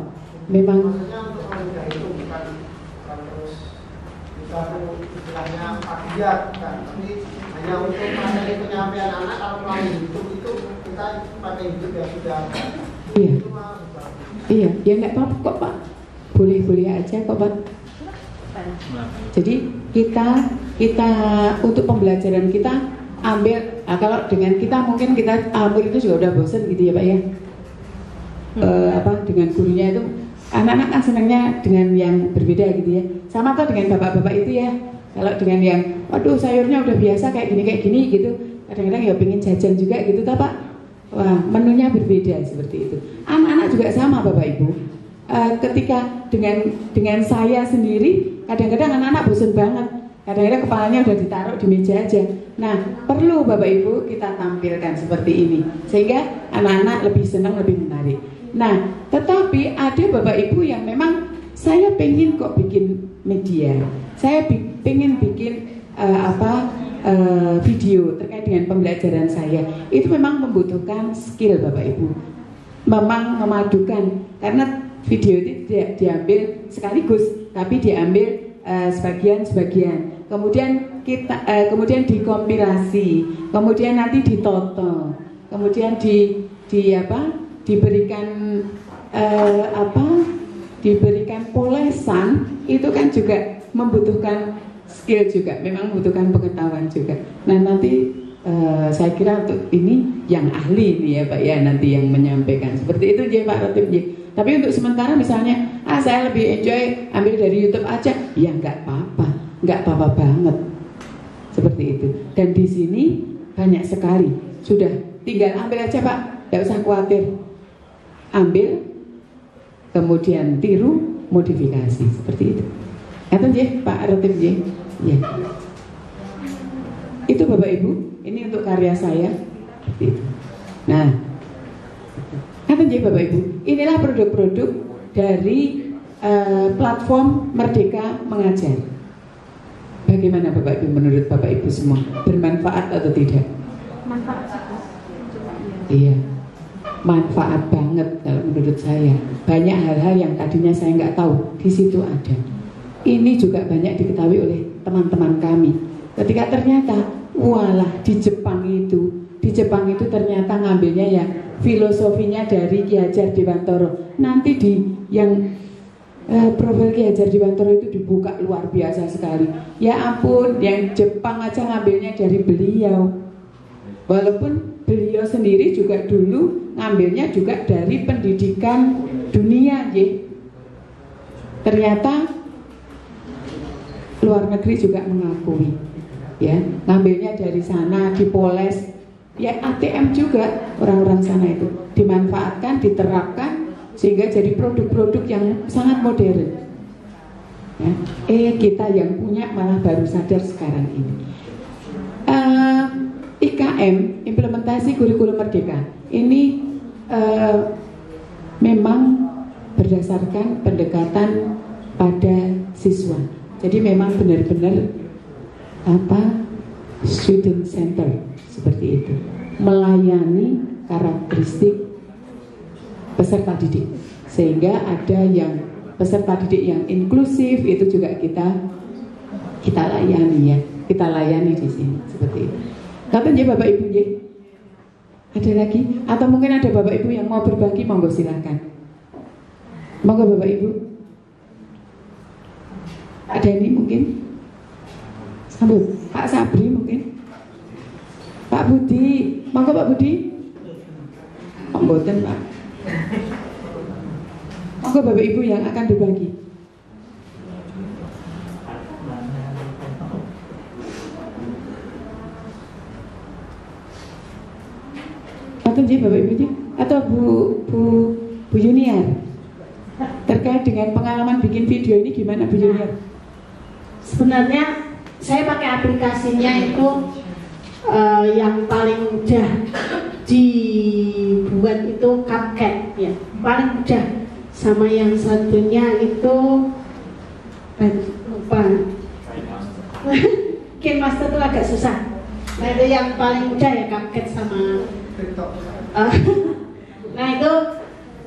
S3: Memang.
S6: Maksudnya untuk memudah itu bukan terus kita istilahnya pagiat kan, tapi hanya untuk materi penyampaian anak kalau melalui YouTube itu kita pakai YouTube ya sudah.
S3: Iya.
S6: Itu malah bagus.
S3: Iya, ya nggak apa-apa kok Pak. Boleh-boleh aja kok Pak. Jadi kita untuk pembelajaran kita ambil, kalau dengan kita mungkin kita ambil itu juga udah bosan gitu ya Pak ya. Dengan gurunya itu anak-anak kan senangnya dengan yang berbeda gitu ya. Sama tuh dengan bapak-bapak itu ya. Kalau dengan yang, waduh sayurnya udah biasa kayak gini gitu. Kadang-kadang ya pengen jajan juga gitu tak Pak. Wah, menunya berbeda seperti itu. Anak-anak juga sama Bapak Ibu. Ketika dengan saya sendiri, kadang-kadang anak-anak bosan banget. Kadang-kadang kepalanya udah ditaruh di meja aja. Nah, perlu Bapak Ibu kita tampilkan seperti ini, sehingga anak-anak lebih senang, lebih menarik. Nah, tetapi ada Bapak Ibu yang memang saya pengen kok bikin media. Saya pengen bikin video terkait dengan pembelajaran saya. Itu memang membutuhkan skill Bapak Ibu. Memang memadukan, karena video itu tidak diambil sekaligus, tapi diambil sebagian-sebagian. Kemudian kemudian dikompilasi, kemudian nanti ditoto, kemudian diberikan polesan. Itu kan juga membutuhkan skill juga, memang membutuhkan pengetahuan juga. Nah nanti saya kira untuk ini yang ahli nih ya Pak ya, nanti yang menyampaikan seperti itu ya Pak Ratib ya. Tapi untuk sementara misalnya saya lebih enjoy ambil dari YouTube aja, ya nggak apa-apa banget seperti itu. Dan di sini banyak sekali, sudah tinggal ambil aja Pak, nggak usah khawatir, ambil kemudian tiru, modifikasi seperti itu. Kata ya Pak Ratib ya. Ya. Itu Bapak Ibu, ini untuk karya saya. Gitu. Nah, kata ya Bapak Ibu, inilah produk-produk dari platform Merdeka Mengajar. Bagaimana Bapak Ibu, menurut Bapak Ibu semua, bermanfaat atau tidak?
S5: Manfaat.
S3: Iya. manfaat banget kalau menurut saya. Banyak hal-hal yang tadinya saya nggak tahu di situ ada. Ini juga banyak diketahui oleh teman-teman kami. Ketika ternyata, walah di Jepang itu ternyata ngambilnya ya filosofinya dari Ki Hajar Dewantara. Nanti di yang profil Ki Hajar Dewantara itu dibuka luar biasa sekali. Ya ampun, yang Jepang aja ngambilnya dari beliau. Walaupun beliau sendiri juga dulu ngambilnya juga dari pendidikan dunia, ternyata luar negeri juga mengakui, ya, ngambilnya dari sana, dipoles, ya ATM juga orang-orang sana itu dimanfaatkan, diterapkan sehingga jadi produk-produk yang sangat modern. Ya. Kita yang punya malah baru sadar sekarang ini. IKM, implementasi kurikulum merdeka, ini memang berdasarkan pendekatan pada siswa. Jadi memang benar-benar student center seperti itu, melayani karakteristik peserta didik, sehingga ada yang peserta didik yang inklusif itu juga kita layani, ya, kita layani di sini seperti itu. Kapan ya Bapak Ibu, ya? Ada lagi? Atau mungkin ada Bapak Ibu yang mau berbagi, monggo silakan. Monggo Bapak Ibu. Ada ini mungkin? Sambut. Pak Sabri mungkin? Pak Budi. Monggo Pak Budi. Mboten Pak. Monggo Bapak Ibu yang akan berbagi. Atau Bapak Ibu atau Bu Yuniar terkait dengan pengalaman bikin video ini gimana Bu Yuniar?
S7: Sebenarnya saya pakai aplikasinya itu yang paling mudah dibuat itu CapCut, ya, paling mudah. Sama yang satunya itu lupa. KineMaster itu agak susah. Nah itu yang paling mudah ya CapCut sama nah itu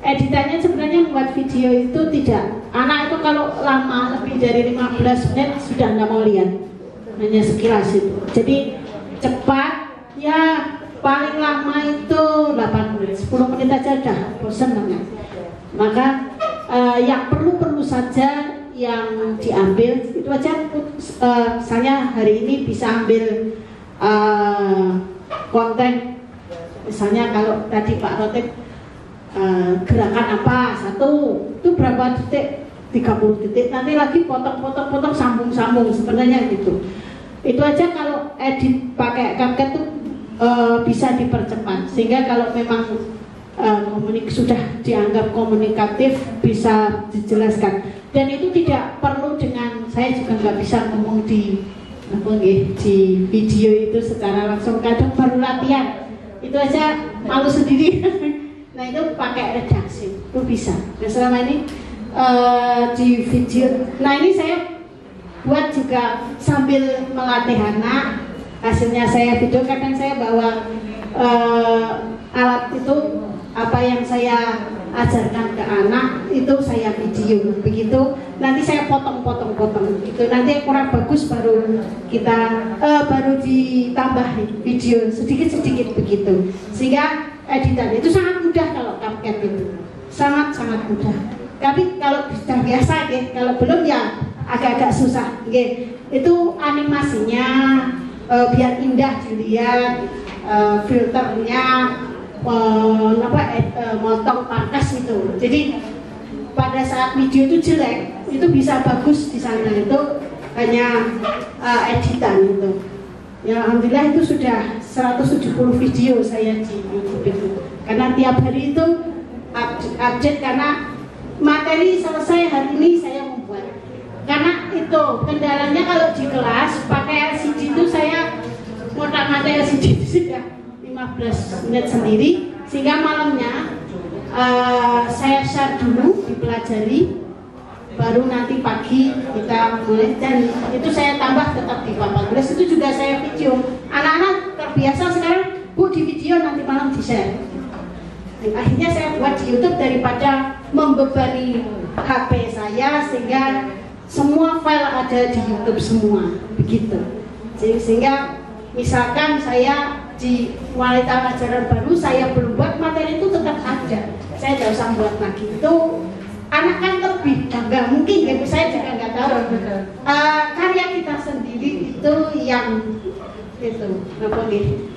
S7: editannya sebenarnya membuat video itu tidak, anak itu kalau lama lebih dari 15 menit sudah nggak mau lihat, hanya sekilas itu. Jadi cepat ya, paling lama itu 8 menit, 10 menit aja udah bosan banget. Maka yang perlu saja yang diambil itu aja. Saya hari ini bisa ambil konten. Misalnya kalau tadi Pak Rotip gerakan apa satu itu berapa detik, 30 detik, nanti lagi potong sambung sebenarnya gitu. Itu aja kalau edit pakai CapCut tuh bisa dipercepat, sehingga kalau memang sudah dianggap komunikatif bisa dijelaskan. Dan itu tidak perlu dengan, saya juga nggak bisa ngomong di video itu secara langsung, kadang baru latihan itu aja malu sendiri. Nah itu pakai redaksi itu bisa. Nah selama ini di video, nah ini saya buat juga sambil melatih anak. Hasilnya saya video, kadang saya bawa alat itu, apa yang saya ajarkan ke anak itu saya video begitu. Nanti saya potong itu, nanti kurang bagus baru kita baru ditambah video sedikit begitu, sehingga editan itu sangat mudah. Kalau CapCut itu sangat mudah, tapi kalau sudah biasa ya, kalau belum ya agak susah ya. Itu animasinya biar indah dilihat, filternya motong pangkas itu. Jadi pada saat video itu jelek, itu bisa bagus di sana, itu hanya editan itu. Ya alhamdulillah itu sudah 170 video saya di YouTube itu. Karena tiap hari itu update, karena materi selesai hari ini saya membuat. Karena itu kendalanya kalau di kelas pakai LCD itu, saya ngotak-ngatik LCD itu sudah 15 menit sendiri, sehingga malamnya saya share dulu, dipelajari, baru nanti pagi kita mulai. Dan itu saya tambah tetap di 14, itu juga saya video. Anak-anak terbiasa sekarang, Bu di video nanti malam di share. Dan akhirnya saya buat di YouTube daripada membebani HP saya, sehingga semua file ada di YouTube semua, begitu. Sehingga misalkan saya di mulai tahun ajaran baru saya belum buat, materi itu tetap ada, saya tidak usah buat lagi. Itu anak kan lebih nggak mungkin ya, saya juga nggak tahu. Karya kita sendiri itu yang itu apa nih?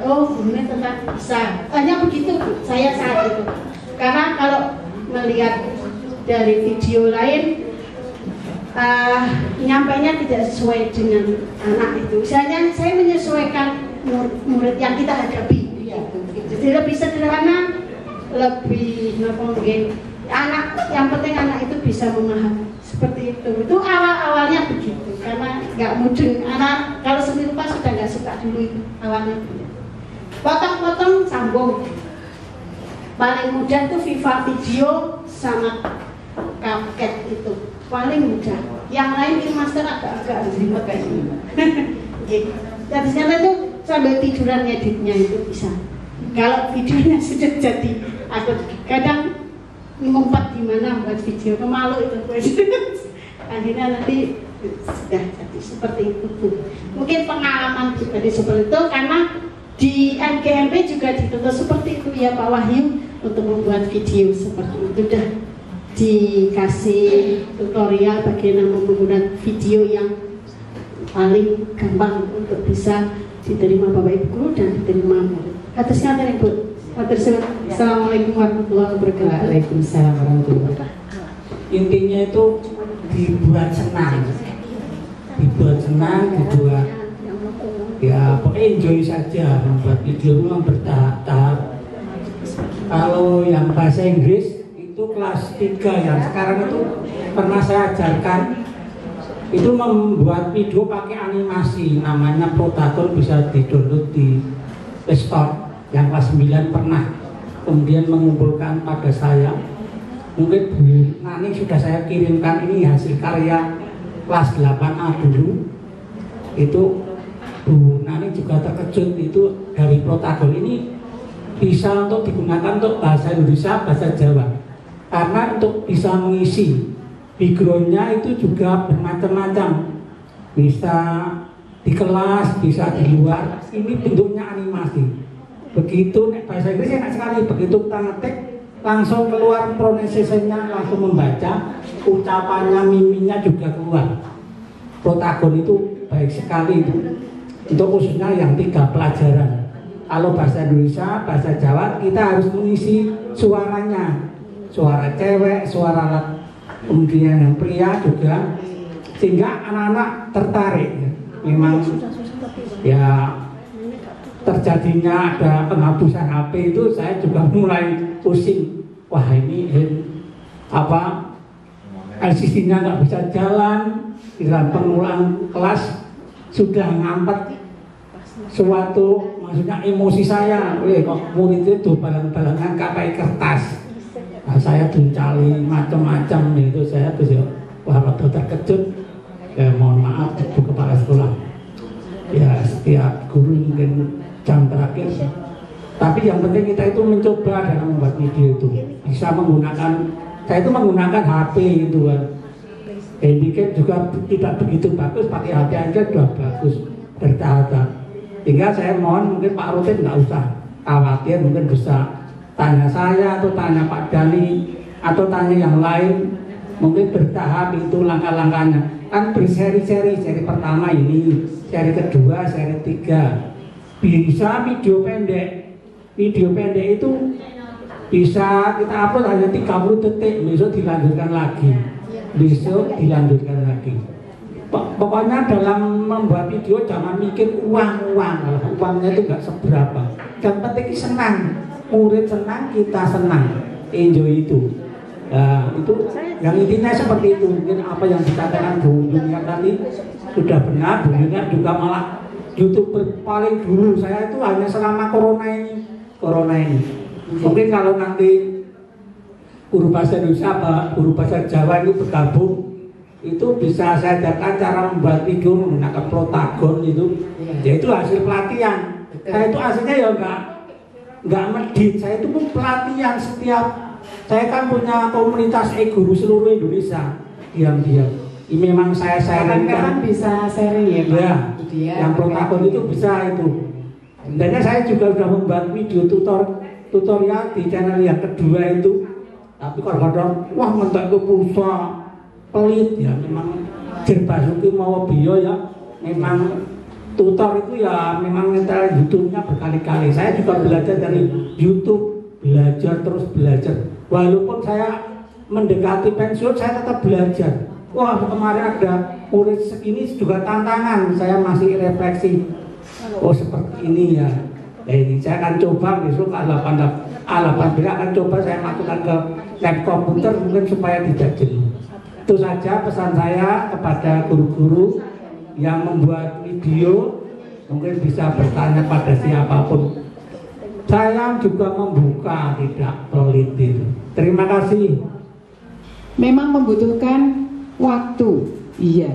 S7: Oh, kemudian tetap bisa. Hanya begitu saya saat itu. Karena kalau melihat dari video lain, nyampainya tidak sesuai dengan anak itu. Saya menyesuaikan murid yang kita hadapi. Jadi lebih sederhana, lebih apa mungkin. Anak, yang penting anak itu bisa memahami seperti itu. Itu awalnya begitu, karena nggak mudeng. Anak kalau seni rupa sudah nggak suka dulu itu awalnya. Potong-potong sambung. Paling mudah itu Viva Video sama CapCut itu paling mudah. Yang lain Master agak-agak ribet kayaknya. Gitu. Jadi ternyata itu sambil tiduran ngeditnya itu bisa. Kalau videonya sudah jadi, aku kadang ngumpet di mana buat video, pemalu itu. Akhirnya nanti sudah jadi seperti itu. Mungkin pengalaman pribadi seperti itu, karena di MGMP juga dituntut seperti itu ya Pak Wahyu, untuk membuat video seperti itu. Sudah dikasih tutorial bagaimana menggunakan video yang paling gampang untuk bisa diterima Bapak Ibu Guru dan diterima murid. Atasnya ada Ibu. Assalamualaikum warahmatullahi wabarakatuh.
S3: Waalaikumsalam warahmatullahi wabarakatuh.
S8: Intinya itu dibuat senang, dibuat ya pokoknya enjoy saja. Membuat video memang bertahap-tahap. Kalau yang bahasa Inggris itu kelas 3 yang sekarang itu pernah saya ajarkan, itu membuat video pakai animasi, namanya Protagon, bisa di-download di Play Store. Yang kelas 9 pernah kemudian mengumpulkan pada saya. Mungkin Bu Nani sudah saya kirimkan, ini hasil karya kelas 8A dulu. Itu Bu Nani juga terkejut, itu dari Protagon ini bisa untuk digunakan untuk bahasa Indonesia, bahasa Jawa. Karena untuk bisa mengisi backgroundnya itu juga bermacam-macam, bisa di kelas, bisa di luar. Ini bentuknya animasi. Begitu bahasa Inggris enak sekali, begitu kita ngetik langsung keluar pronunciation-nya, langsung membaca, ucapannya, miminya juga keluar. Protagon itu baik sekali itu untuk khususnya yang 3 pelajaran. Kalau bahasa Indonesia, bahasa Jawa kita harus mengisi suaranya, suara cewek, suara kemudian yang pria juga, sehingga anak-anak tertarik. Memang ya terjadinya ada penghapusan HP itu saya juga mulai pusing. Wah ini apa LCD-nya nggak bisa jalan, dalam pengulang kelas sudah ngampet suatu, maksudnya emosi saya. Kok murid itu balang-balangan pakai kertas. Nah, saya duncali macam-macam itu, saya tuh wah waktu terkejut. Mohon maaf Bu Kepala Sekolah. Ya setiap guru mungkin jam terakhir, tapi yang penting kita itu mencoba dalam membuat video itu bisa menggunakan, saya itu menggunakan HP itu kan. Handicap juga tidak begitu bagus, pakai HP aja sudah bagus, bertahap. Tinggal saya mohon mungkin Pak Rutin nggak usah khawatir, mungkin bisa tanya saya atau tanya Pak Dani atau tanya yang lain, mungkin bertahap itu langkah-langkahnya. Kan berseri-seri, seri pertama ini, seri kedua, seri 3. Bisa video pendek itu bisa kita upload hanya 30 detik, besok dilanjutkan lagi, pokoknya dalam membuat video jangan mikir uang, uangnya itu nggak seberapa, yang penting senang, murid senang, kita senang, enjoy itu. Nah, itu yang intinya seperti itu. Mungkin apa yang dikatakan Bu Dunia tadi sudah benar. Bu Dunia juga malah YouTuber paling dulu saya itu hanya selama corona ini. Mungkin kalau nanti guru bahasa Indonesia, guru bahasa Jawa itu bergabung, itu bisa saya ajarkan cara membuat video menggunakan Protagon itu. Ya itu hasil pelatihan. Saya itu aslinya ya nggak medit, saya itu pun pelatihan setiap. Saya kan punya komunitas e-guru seluruh Indonesia. Diam-diam. Ini memang saya sharingkan.
S3: Bisa sharing ya, Pak?
S8: Ya,
S3: Dia
S8: yang protagon itu bisa itu. Sebenarnya saya juga sudah membuat video tutorial di channel yang kedua itu. Tapi kadang-kadang, wah mentak itu pulsa pelit ya, memang Jerbasuki mau bio ya, memang tutor itu ya memang ngetel YouTube-nya berkali-kali. Saya juga belajar dari YouTube, belajar terus belajar. Walaupun saya mendekati pensiun, saya tetap belajar. Wah, kemarin ada murid segini juga tantangan, saya masih refleksi. Oh seperti ini ya. Ini saya akan coba besok A8B akan coba saya masukkan ke lab komputer mungkin supaya tidak jenuh. Itu saja pesan saya kepada guru-guru yang membuat video, mungkin bisa bertanya pada siapapun. Saya juga membuka, tidak pelit itu. Terima kasih.
S3: Memang membutuhkan waktu, iya.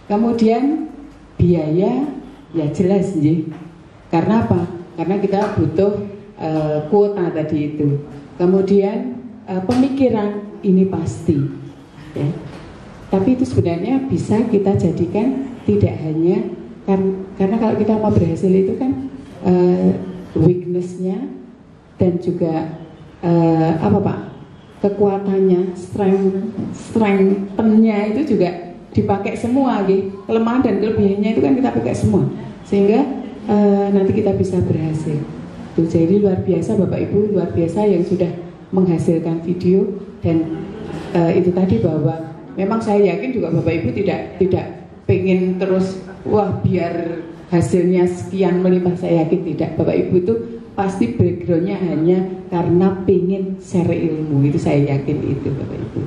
S3: Kemudian biaya, ya jelas sih. Karena apa? Karena kita butuh kuota tadi itu. Kemudian pemikiran ini pasti, ya. Tapi itu sebenarnya bisa kita jadikan tidak hanya karena kalau kita mau berhasil itu kan weakness-nya dan juga apa Pak? Kekuatannya, strength-nya itu juga dipakai semua, gitu. Kelemahan dan kelebihannya itu kan kita pakai semua, sehingga nanti kita bisa berhasil. Tuh, jadi luar biasa Bapak Ibu, luar biasa yang sudah menghasilkan video dan itu tadi bahwa memang saya yakin juga Bapak Ibu tidak pengen terus wah biar hasilnya sekian melimpah, saya yakin tidak. Bapak Ibu itu pasti backgroundnya hanya karena pengen share ilmu, itu saya yakin itu Bapak Ibu.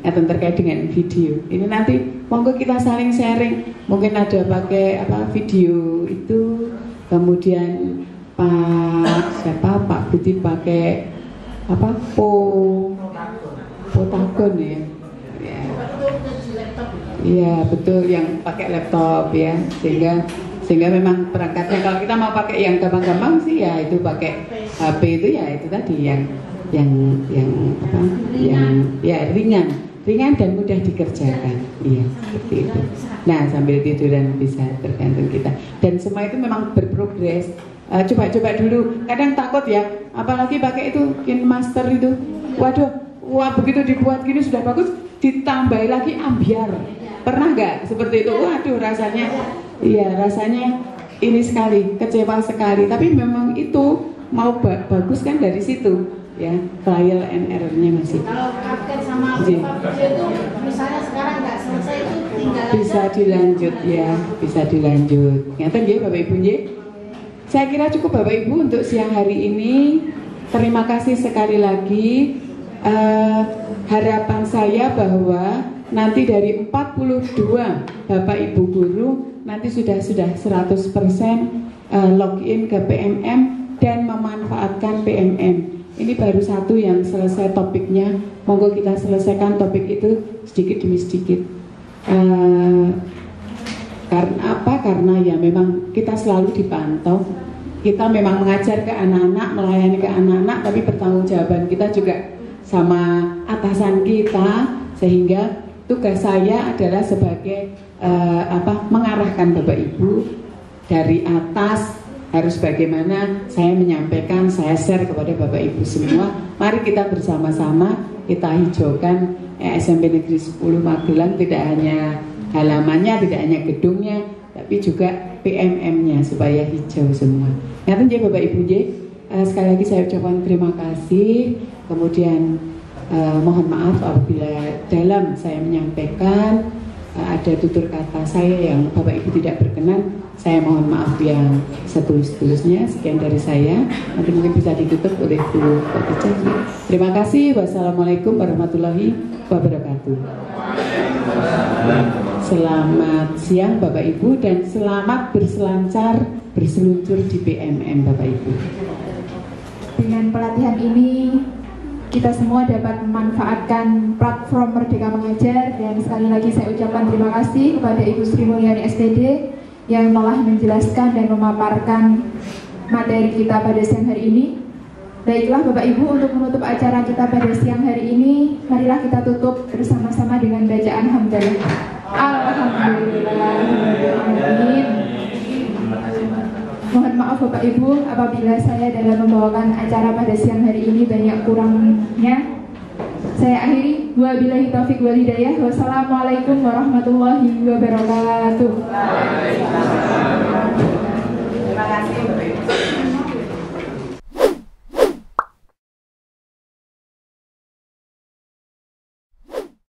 S3: Atau terkait dengan video ini nanti monggo kita saling sharing, mungkin ada pakai apa video itu, kemudian Pak Budi pakai apa Potagon ya. Iya betul, yang pakai laptop ya, sehingga memang perangkatnya kalau kita mau pakai yang gampang-gampang sih ya itu pakai HP itu ya itu tadi yang ringan dan mudah dikerjakan, iya seperti itu. Nah sambil tiduran bisa tergantung kita, dan semua itu memang berprogres. Coba dulu, kadang takut ya, apalagi pakai itu KineMaster itu, wah begitu dibuat gini sudah bagus, ditambahi lagi ambiar. Pernah nggak seperti itu? Waduh rasanya, iya rasanya ini sekali, kecewa sekali. Tapi memang itu mau bagus kan dari situ, ya trial and error-nya masih.
S7: Kalau paket sama itu misalnya sekarang nggak selesai itu tinggal
S3: bisa dilanjut ya, bisa dilanjut. Nyata ya Bapak Ibu ya. Saya kira cukup Bapak Ibu untuk siang hari ini. Terima kasih sekali lagi. Harapan saya bahwa nanti dari 42 Bapak Ibu guru nanti sudah 100% login ke PMM dan memanfaatkan PMM. Ini baru satu yang selesai topiknya. Monggo kita selesaikan topik itu sedikit demi sedikit. Karena apa? Karena ya memang kita selalu dipantau. Kita memang mengajar ke anak-anak, melayani ke anak-anak, tapi pertanggungjawaban kita juga sama atasan kita, sehingga tugas saya adalah sebagai mengarahkan Bapak Ibu dari atas harus bagaimana saya menyampaikan, saya share kepada Bapak Ibu semua. Mari kita bersama-sama kita hijaukan SMP Negeri 10 Magelang, tidak hanya halamannya, tidak hanya gedungnya, tapi juga PMM-nya supaya hijau semua. Ngaten ya Bapak Ibu ya. Sekali lagi saya ucapkan terima kasih. Kemudian mohon maaf apabila dalam saya menyampaikan ada tutur kata saya yang Bapak Ibu tidak berkenan. Saya mohon maaf yang setulus-tulusnya. Sekian dari saya. Nanti mungkin bisa ditutup oleh Bu Khadijah. Terima kasih. Wassalamualaikum warahmatullahi wabarakatuh. Selamat siang Bapak Ibu dan selamat berseluncur di PMM Bapak Ibu.
S1: Dengan pelatihan ini kita semua dapat memanfaatkan platform Merdeka Mengajar, dan sekali lagi saya ucapkan terima kasih kepada Ibu Sri Mulyani SPD yang telah menjelaskan dan memaparkan materi kita pada siang hari ini. Baiklah Bapak Ibu, untuk menutup acara kita pada siang hari ini, marilah kita tutup bersama-sama dengan bacaan hamdalah. Alhamdulillahirrahmanirrahim. Mohon maaf Bapak Ibu apabila saya dalam membawakan acara pada siang hari ini banyak kurangnya. Saya akhiri, wabillahi taufiq wal hidayah. Wassalamualaikum warahmatullahi wabarakatuh.
S4: Terima kasih Bapak Ibu.